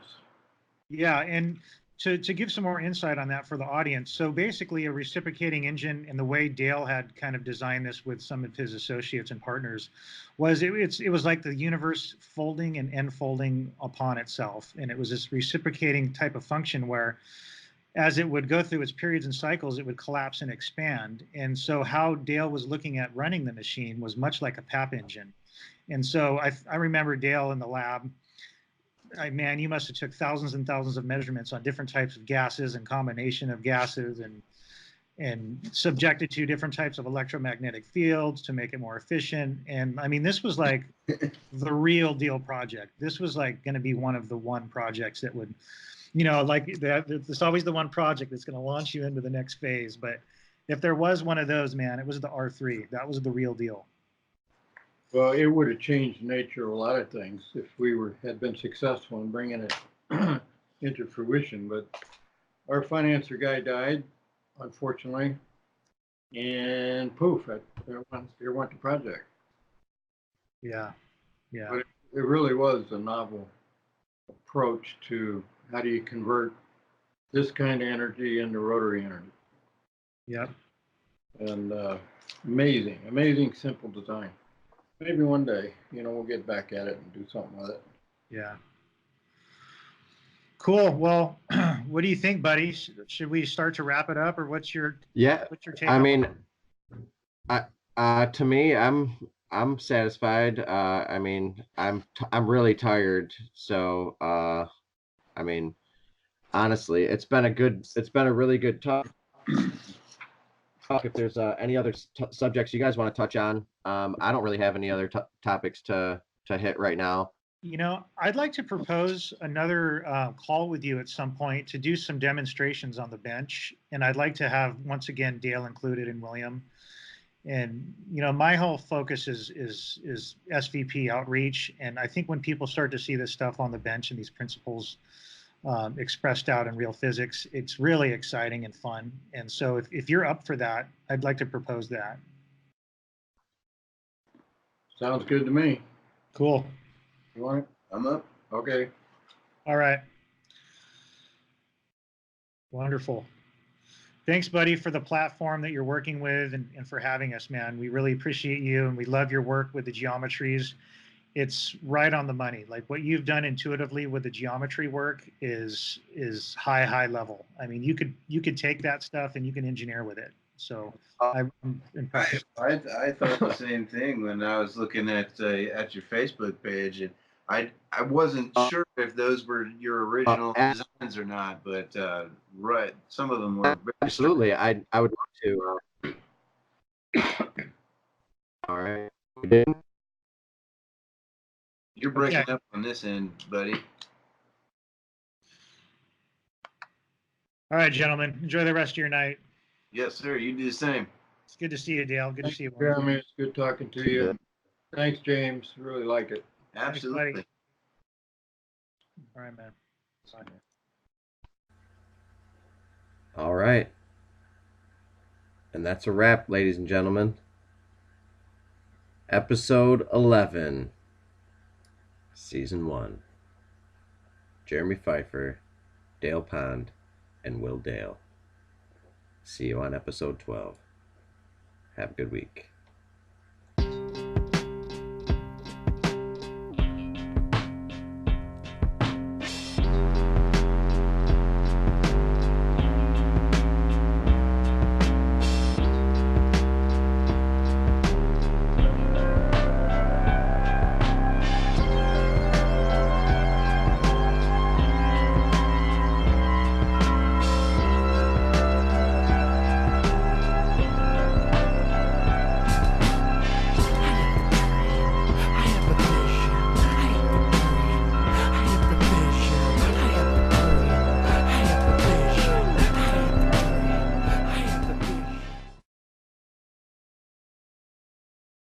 Yeah, and to give some more insight on that for the audience, so basically a reciprocating engine, and the way Dale had kind of designed this with some of his associates and partners, was it was like the universe folding and enfolding upon itself, and it was this reciprocating type of function where, as it would go through its periods and cycles, it would collapse and expand. And so how Dale was looking at running the machine was much like a PAP engine. And so I remember Dale in the lab. Man, you must have took thousands and thousands of measurements on different types of gases and combination of gases, and subjected to different types of electromagnetic fields to make it more efficient. And I mean, this was like the real deal project. This was like going to be one of the projects that would, like that. It's always the one project that's going to launch you into the next phase. But If there was one of those, man, it was the R3. That was the real deal. Well, it would have changed the nature of a lot of things if we had been successful in bringing it into fruition. But our financier guy died, unfortunately, and poof, there went the project. Yeah, yeah. But it really was a novel approach to how do you convert this kind of energy into rotary energy. Yep. And amazing simple design. Maybe one day, we'll get back at it and do something with it. Yeah. Cool. Well, what do you think, buddy? Should we start to wrap it up, or what's your take? I mean, to me, I'm satisfied. I mean, I'm really tired. So, I mean, honestly, it's been a really good talk. If there's any other subjects you guys want to touch on, I don't really have any other topics to hit right now. I'd like to propose another call with you at some point to do some demonstrations on the bench, and I'd like to have once again Dale included and William. And my whole focus is SVP outreach, and I think when people start to see this stuff on the bench and these principles expressed out in real physics, it's really exciting and fun. And so if you're up for that, I'd like to propose that. Sounds good to me. Cool. You want it? I'm up. Okay. All right. Wonderful. Thanks, buddy, for the platform that you're working with and for having us, man. We really appreciate you, and we love your work with the geometries. It's right on the money. Like what you've done intuitively with the geometry work is high level. I mean, you could take that stuff and you can engineer with it. So I'm impressed. I thought the same thing when I was looking at your Facebook page, and I wasn't sure if those were your original designs or not, but right, some of them were very absolutely. I would love to. All right. We did. You're breaking up on this end, buddy. All right, gentlemen. Enjoy the rest of your night. Yes, sir. You do the same. It's good to see you, Dale. Good to see you. Jeremy, it's good talking to you. Thanks, James. Really like it. Absolutely. Thanks, all right, man. Bye. All right. And that's a wrap, ladies and gentlemen. Episode 11, Season 1. Jeremy Pfeiffer, Dale Pond, and Will Dale. See you on episode 12. Have a good week.